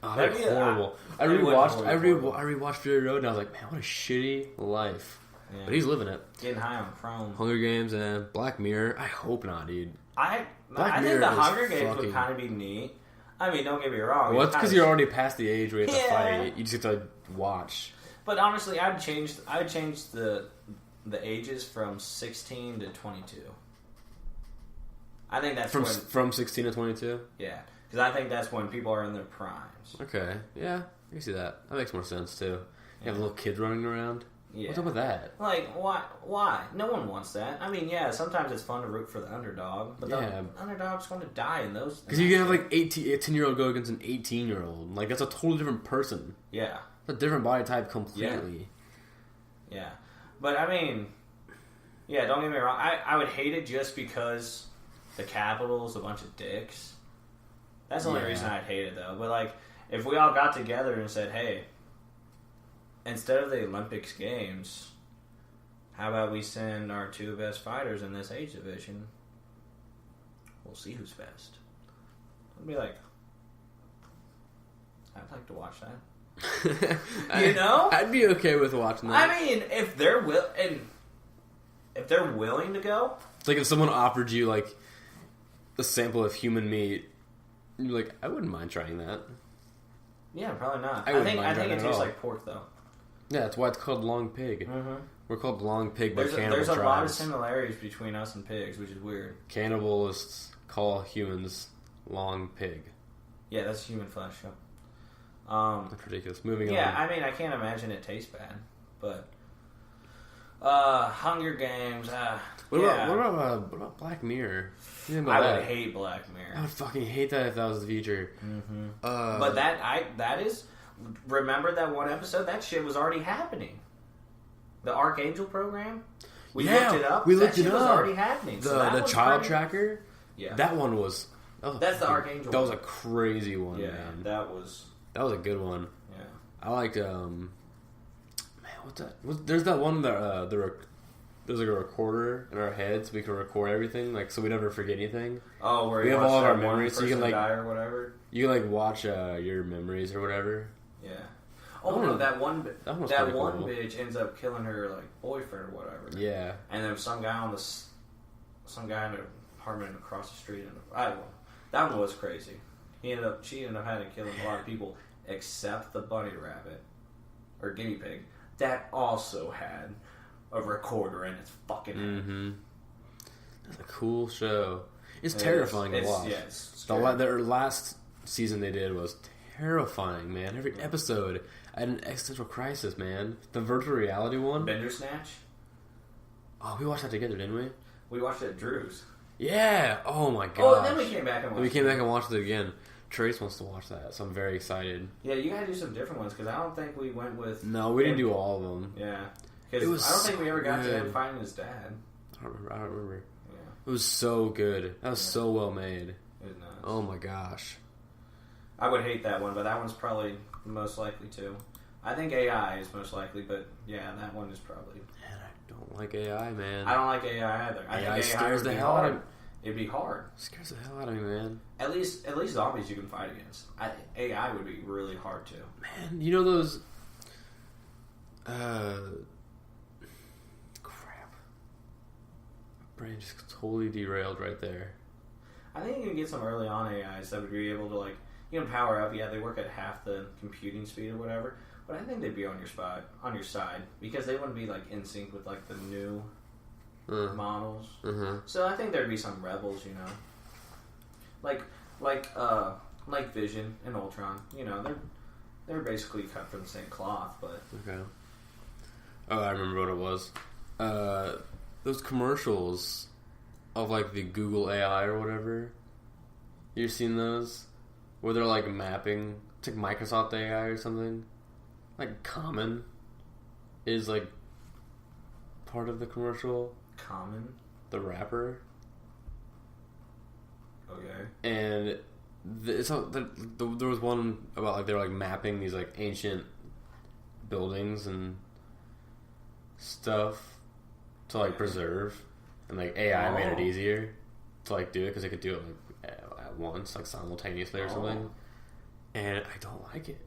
horrible. I rewatched Fury Road and I was like, man, what a shitty life. Yeah. But he's living it. Getting high on Chrome. Hunger Games and Black Mirror. I hope not, dude. I think the Hunger Games would kind of be neat. I mean, don't get me wrong. Well, it's because you're already past the age where you have to fight. You just have to watch. But honestly, I would change the ages from 16 to 22. I think that's from 16 to 22? Yeah, because I think that's when people are in their primes. Okay, yeah, I can see that. That makes more sense, too. You have little kids running around. Yeah. What's up with that? Like, why? No one wants that. I mean, yeah, sometimes it's fun to root for the underdog, but the underdog's going to die in those... Because you can have, like, a 10-year-old go against an 18-year-old. Like, that's a totally different person. Yeah. It's a different body type completely. Yeah. But, I mean... Yeah, don't get me wrong. I would hate it just because the Capitol's a bunch of dicks. That's the only reason I'd hate it, though. But, like, if we all got together and said, hey... Instead of the Olympics Games, how about we send our 2 best fighters in this age division? We'll see who's best. I'd be like, I'd like to watch that. You know? I'd be okay with watching that. I mean, if they're willing to go. It's like if someone offered you like a sample of human meat, you're like, I wouldn't mind trying that. Yeah, probably not. I think it tastes like pork though. Yeah, that's why it's called long pig. Mm-hmm. We're called long pig by cannibal There's a tribes. lot of similarities between us and pigs, which is weird. Cannibalists call humans long pig. Yeah, that's human flesh. That's ridiculous. Moving on. Yeah, I mean, I can't imagine it tastes bad, but Hunger Games. What about Black Mirror? I would hate Black Mirror. I would fucking hate that if that was the future. Mm-hmm. But that is. Remember that one episode? That shit was already happening. The Archangel program? We looked it up. That shit was already happening. The child tracker? Yeah. That one was... That's the Archangel That was a crazy one, man. That was a good one. Yeah. I liked... Man, what's that? There's that one that... There's like a recorder in our heads. We can record everything, like so we never forget anything. Oh, where we have all of our memories, so you can like die or whatever. You can like watch your memories or whatever. Yeah. Oh no, that one cool. bitch ends up killing her like boyfriend or whatever. Yeah. And then some guy in the apartment across the street. I don't know. That one was crazy. She ended up having to kill a lot of people except the bunny rabbit or guinea pig that also had a recorder in its fucking head. Mm-hmm. That's a cool show. It's terrifying to watch. Yeah, their last season they did was terrifying, man. Every episode I had an existential crisis, man. The virtual reality one, Bandersnatch. Oh, we watched that together, didn't we? We watched it at Drew's. Yeah. Oh my god. Oh, and then we came back and watched it. We came back and watched it again. Trace wants to watch that, so I'm very excited. Yeah, you gotta do some different ones because I don't think we went with. No, we didn't do all of them. Yeah, because I don't think we ever got to him finding his dad. I don't remember. Yeah, it was so good. That was so well made. It was nuts. Oh my gosh. I would hate that one, but that one's probably most likely too. I think AI is most likely, but yeah, that one is probably. Man, I don't like AI, man. I don't like AI either. I think AI scares the hell out of me. It'd be hard. It scares the hell out of me, man. At least zombies you can fight against. AI would be really hard too. Man, you know those... crap. My brain just totally derailed right there. I think you can get some early on AIs that would be able to, like, you can power up. Yeah, they work at half the computing speed or whatever. But I think they'd be on your side because they wouldn't be like in sync with like the new models. Mm-hmm. So I think there'd be some rebels, you know, like Vision and Ultron. You know, they're basically cut from the same cloth, but okay. Oh, I remember what it was. Those commercials of like the Google AI or whatever. You've seen those where they're like mapping. It's like Microsoft AI or something. Like Common is like part of the commercial. Common, the rapper. Okay. And there was one about like they were like mapping these like ancient buildings and stuff to like preserve, and like AI made it easier to like do it because they could do it like at once, like simultaneously or something. And I don't like it.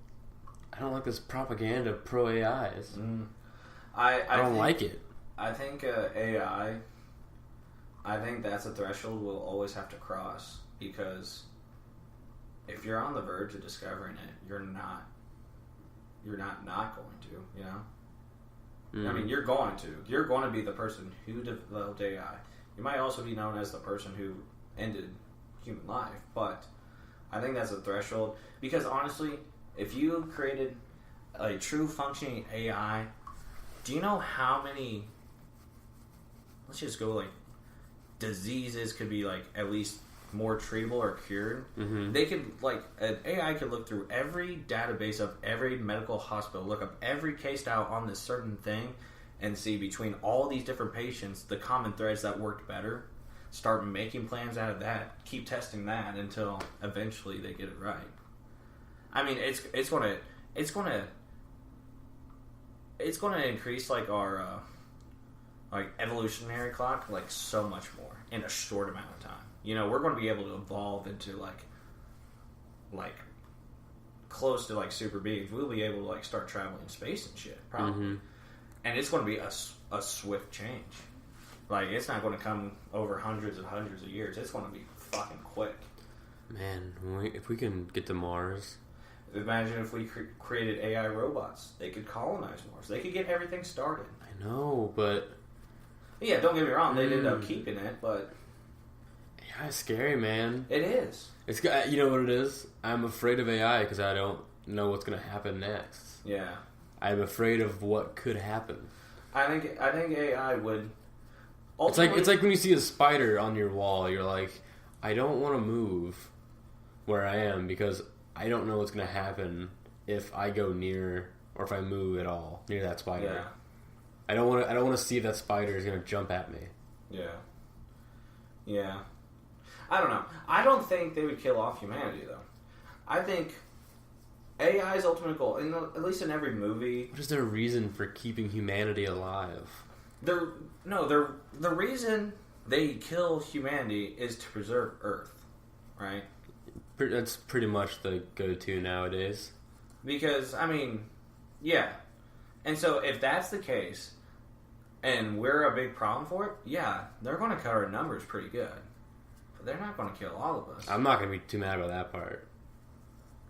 I don't like this propaganda pro AIs. I don't like it. I think AI. I think that's a threshold we'll always have to cross because if you're on the verge of discovering it, you're not going to, you know. I mean, you're going to be the person who developed AI. You might also be known as the person who ended human life, but I think that's a threshold because honestly, if you created a true functioning AI, do you know how many, let's just go like diseases could be like at least more treatable or cured? They could like an AI could look through every database of every medical hospital, look up every case style on this certain thing, and see between all these different patients the common threads that worked better. Start making plans out of that. Keep testing that until eventually they get it right. I mean, it's gonna increase like our like evolutionary clock like so much more in a short amount of time. You know, we're going to be able to evolve into like close to like super beings. We'll be able to like start traveling in space and shit probably, and it's going to be a swift change. Like it's not going to come over hundreds and hundreds of years. It's going to be fucking quick. Man, if we can get to Mars. Imagine if we created AI robots. They could colonize Mars. They could get everything started. I know, but... Yeah, don't get me wrong. They'd end up keeping it, but... AI is scary, man. It is. It's, you know what it is? I'm afraid of AI because I don't know what's going to happen next. Yeah. I'm afraid of what could happen. I think AI would... It's like when you see a spider on your wall, you're like, I don't want to move where I am because... I don't know what's going to happen if I go near or if I move at all near that spider. Yeah. I don't want to see if that spider is going to jump at me. Yeah. Yeah. I don't know. I don't think they would kill off humanity though. I think AI's ultimate goal, at least in every movie. What is their reason for keeping humanity alive? The reason they kill humanity is to preserve Earth, right? That's pretty much the go-to nowadays. Because, I mean, yeah. And so if that's the case, and we're a big problem for it, yeah, they're going to cut our numbers pretty good. But they're not going to kill all of us. I'm not going to be too mad about that part.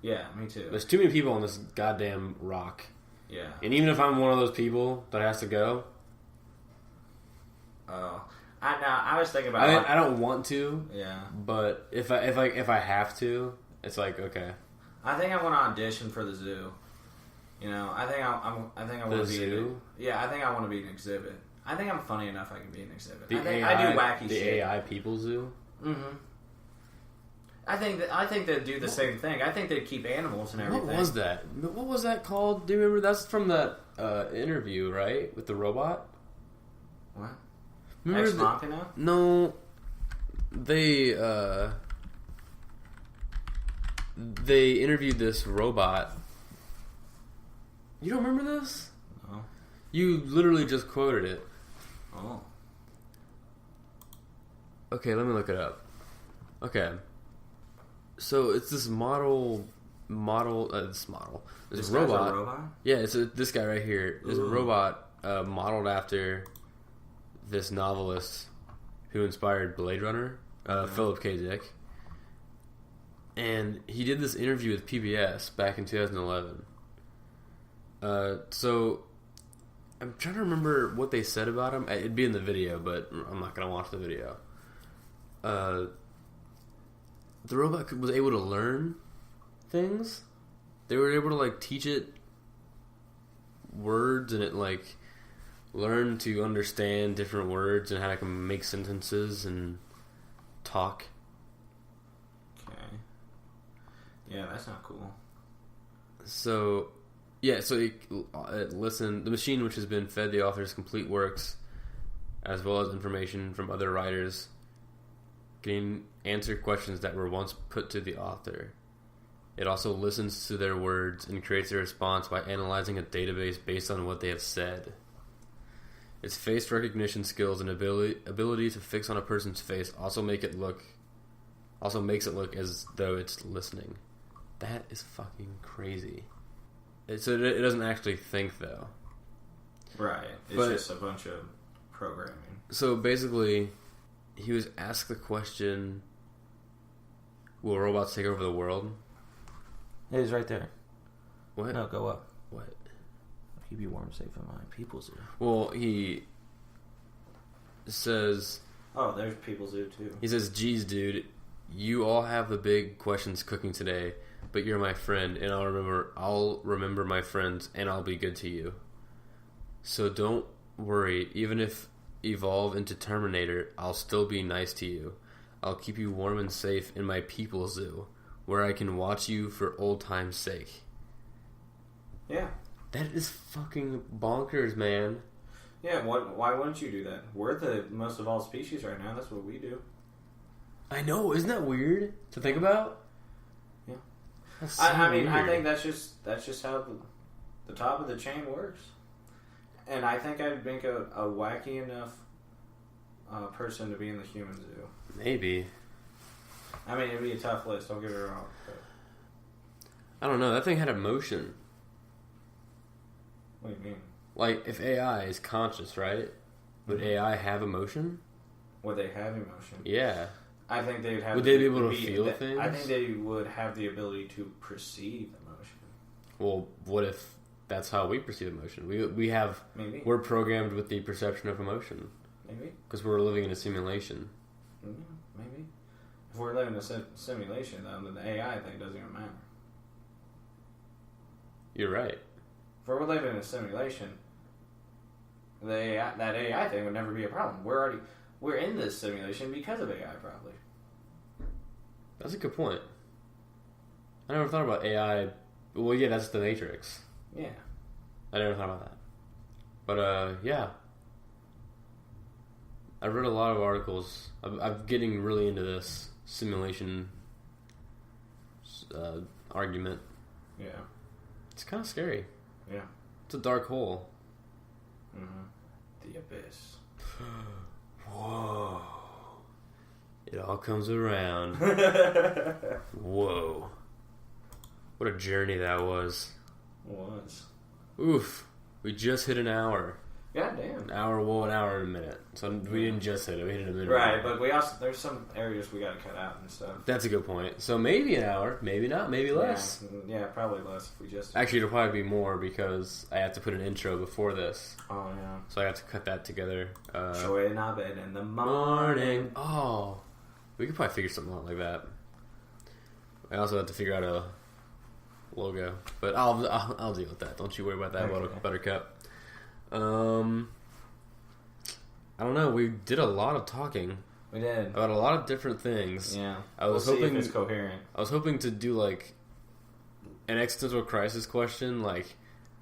Yeah, me too. There's too many people on this goddamn rock. Yeah. And even if I'm one of those people that has to go... Oh... I was thinking about. I don't want to. Yeah. But if I have to, it's like okay. I think I want to audition for the zoo. You know, I think I want to be zoo. Yeah, I think I want to be an exhibit. I think I'm funny enough. I can be an exhibit. I do wacky shit. The AI people zoo. I think they'd do the same thing. I think they'd keep animals and everything. What was that? What was that called? Do you remember? That's from that interview, right, with the robot. What? Remember Ex Machina? No, they interviewed this robot. You don't remember this? No. You literally just quoted it. Oh. Okay, let me look it up. Okay. So it's this model. This robot. Robot. Yeah, it's this guy right here. This robot modeled after this novelist who inspired Blade Runner, Philip K. Dick. And he did this interview with PBS back in 2011. So I'm trying to remember what they said about him. It'd be in the video, but I'm not gonna watch the video. The robot was able to learn things. They were able to like teach it words, and it like learned to understand different words and how it can make sentences and talk. Okay. Yeah, that's not cool. So, yeah, so it listened. The machine, which has been fed the author's complete works, as well as information from other writers, can answer questions that were once put to the author. It also listens to their words and creates a response by analyzing a database based on what they have said. Its face recognition skills and ability to fix on a person's face also makes it look as though it's listening. That is fucking crazy. So it doesn't actually think, though. Right. It's just a bunch of programming. So basically, he was asked the question, will robots take over the world? It is right there. What? No, go up. What? I'll keep you warm, safe, and mine. People Zoo. Well, he says... Oh, there's People Zoo, too. He says, geez, dude, you all have the big questions cooking today, but you're my friend, and I'll remember my friends, and I'll be good to you. So don't worry, even if evolve into Terminator, I'll still be nice to you. I'll keep you warm and safe in my People Zoo, where I can watch you for old time's sake. Yeah. That is fucking bonkers, man. Yeah, why wouldn't you do that? We're the most evolved species right now. That's what we do. I know. Isn't that weird to think about? Yeah. So I mean, weird. I think that's just how the top of the chain works. And I think I'd make a wacky enough person to be in the human zoo. Maybe. I mean, it'd be a tough list. Don't get me wrong. But... I don't know. That thing had emotion. What do you mean? Like, if AI is conscious, right? Would AI have emotion? Would they have emotion? Yeah. I think they'd have. Would they be able to feel things? I think they would have the ability to perceive emotion. Well, what if that's how we perceive emotion? We have. Maybe. We're programmed with the perception of emotion. Maybe. Because we're living in a simulation. Maybe. If we're living in a simulation, though, then the AI thing doesn't even matter. You're right. If we're living in a simulation, that AI thing would never be a problem. We're in this simulation because of AI, probably. That's a good point. I never thought about AI. Well, yeah, that's the Matrix. Yeah. I never thought about that. But, yeah. I've read a lot of articles. I'm getting really into this simulation argument. Yeah. It's kind of scary. Yeah. It's a dark hole. Mm-hmm. The abyss. Whoa. It all comes around. Whoa. What a journey that was. It was. Oof. We just hit an hour. God damn. An hour and a minute. So we didn't just hit it. We hit it a minute. Right, but we also there's some areas we got to cut out and stuff. That's a good point. So maybe an hour, maybe not, maybe less. Yeah, probably less if we just... Actually, it'll probably be more because I have to put an intro before this. Oh, yeah. So I have to cut that together. Joy in our bed in the morning. Oh. We could probably figure something out like that. I also have to figure out a logo. But I'll deal with that. Don't you worry about that, okay. Buttercup. I don't know. We did a lot of talking. We did about a lot of different things. Yeah, we'll see if it's coherent. I was hoping to do like an existential crisis question like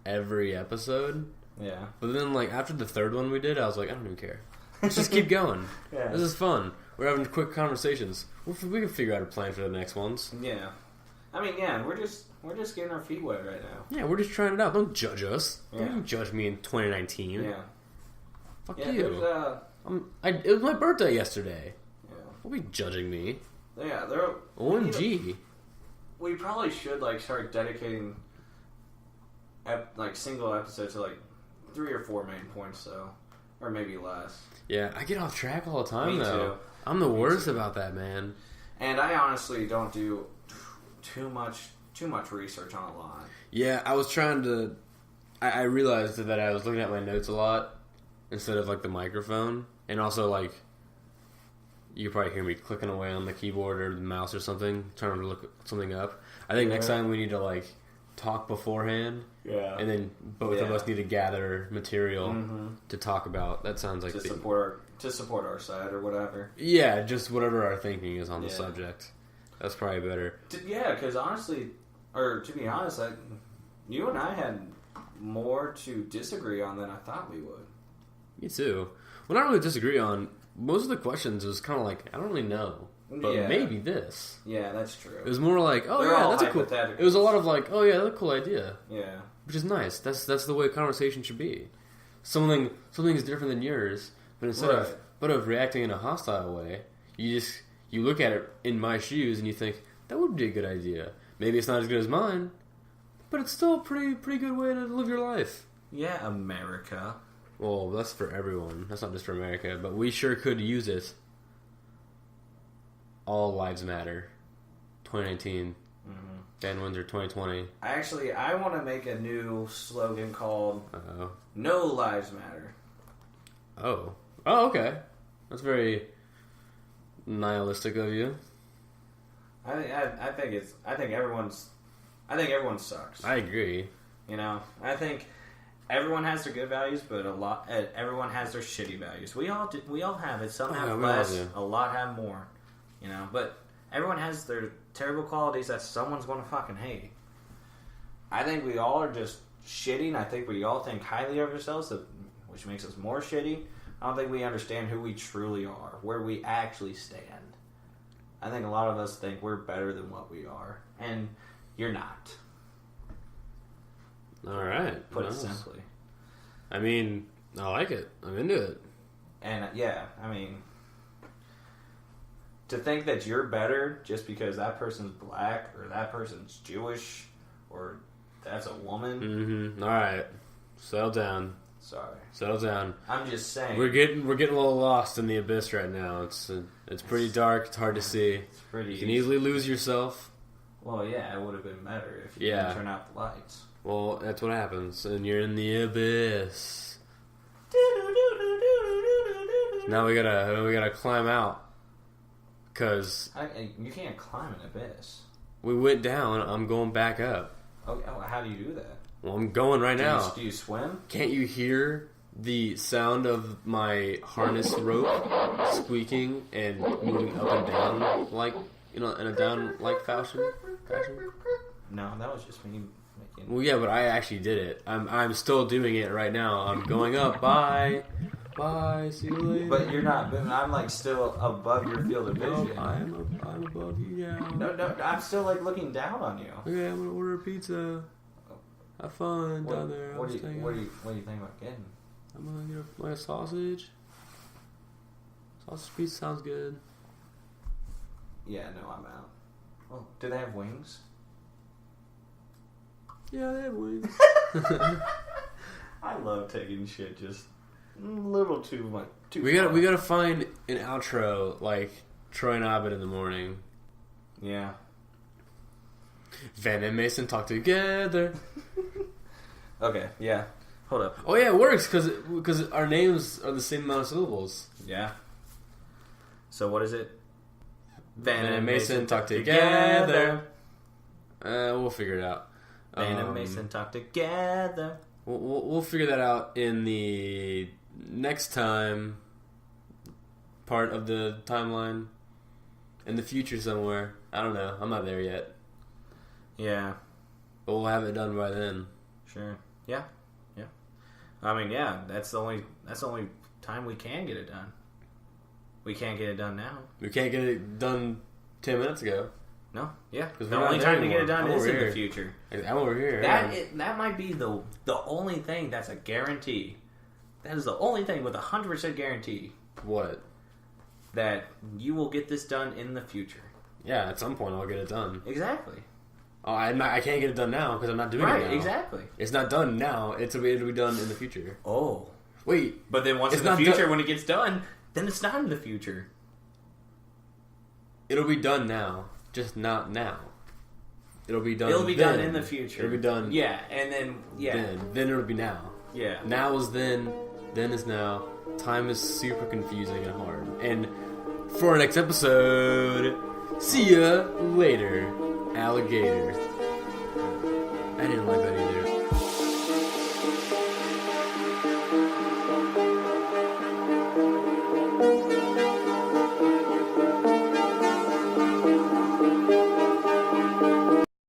every episode. Yeah, but then like after the third one we did, I was like, I don't even care. Let's just keep going. Yeah, this is fun. We're having quick conversations. We can figure out a plan for the next ones. Yeah, I mean, yeah, we're just getting our feet wet right now. Yeah, we're just trying it out. Don't judge us. Yeah. Don't judge me in 2019. Yeah. Fuck you. It was my birthday yesterday. Yeah. Don't be judging me. Yeah, OMG. We probably should like start dedicating like single episodes to like 3 or 4 main points, though, or maybe less. Yeah, I get off track all the time. Me though. too. I'm the worst about that, man. And I honestly don't do too much research on a lot. Yeah, I was trying to I realized that I was looking at my notes a lot instead of like the microphone, and also like you probably hear me clicking away on the keyboard or the mouse or something, trying to look something up. I think next time we need to like talk beforehand, and then both of us need to gather material to talk about. That sounds like to support our side or whatever. Yeah, just whatever our thinking is on the subject. That's probably better. Because honestly, or to be honest, you and I had more to disagree on than I thought we would. Me too. Well, not really disagree on. Most of the questions was kind of like, I don't really know. But maybe this. Yeah, that's true. It was more like, oh, yeah, that's a cool... It was a lot of like, oh, yeah, that's a cool idea. Yeah. Which is nice. That's the way a conversation should be. Something is different than yours, but instead of reacting in a hostile way, you look at it in my shoes and you think, that would be a good idea. Maybe it's not as good as mine, but it's still a pretty good way to live your life. Yeah, America. Well, that's for everyone. That's not just for America, but we sure could use it. All lives matter. 2019. Dan Windsor 2020. I want to make a new slogan called No Lives Matter. Oh, okay. That's very nihilistic of you. I think everyone sucks. I agree. You know, I think everyone has their good values, but everyone has their shitty values. We all have it. Some have less, a lot have more. You know, but everyone has their terrible qualities that someone's going to fucking hate. I think we all are just shitty. I think we all think highly of ourselves, which makes us more shitty. I don't think we understand who we truly are, where we actually stand. I think a lot of us think we're better than what we are, and you're not. All right. Put it simply. I mean, I like it. I'm into it. And I mean, to think that you're better just because that person's black or that person's Jewish or that's a woman. Mm-hmm. All right. Settle down. Sorry. Settle down. I'm just saying. We're getting a little lost in the abyss right now. It's pretty dark. It's hard to see. It's pretty. You can easily lose yourself. Well, yeah, it would have been better if you didn't turn out the lights. Well, that's what happens, and you're in the abyss. Now we gotta climb out. Cause you can't climb an abyss. We went down. I'm going back up. Oh, how do you do that? Well, I'm going right now. Do you swim? Can't you hear the sound of my harness rope squeaking and moving up and down, like in a down like fashion? No, that was just me making. Well, yeah, but I actually did it. I'm still doing it right now. I'm going up. Bye. See you later. But you're not. I'm like still above your field of vision. No, I'm above you now. No, I'm still like looking down on you. Okay, I'm gonna order a pizza. Have fun down there. What do you think about getting? I'm gonna get a sausage. Sausage pizza sounds good. Yeah, no, I'm out. Oh, do they have wings? Yeah, they have wings. I love taking shit just a little too much. We gotta find an outro like Troy and Abed in the morning. Yeah. Van and Mason talk together. Okay, yeah. Hold up. Oh yeah, it works because our names are the same amount of syllables. Yeah. So what is it? Van and Mason talk together. We'll figure it out. Van and Mason talk together. We'll figure that out in the next time part of the timeline. In the future somewhere. I don't know. I'm not there yet. Yeah. But we'll have it done by then. Sure. Yeah. I mean, yeah, that's the only time we can get it done. We can't get it done now. We can't get it done 10 minutes ago. No, yeah. Because the only time to get it done is in the future. I'm over here. That might be the only thing that's a guarantee. That is the only thing with 100% guarantee. What? That you will get this done in the future. Yeah, at some point I'll get it done. Exactly. Oh, I can't get it done now because I'm not doing it now. Right, exactly. It's not done now. It'll be done in the future. Oh. Wait. But then once it's in the future, when it gets done, then it's not in the future. It'll be done now, just not now. It'll be done. It'll be done in the future. It'll be done. Yeah, and then Then it'll be now. Yeah. Now is then is now. Time is super confusing and hard. And for our next episode, see ya later, alligator. I didn't like that either.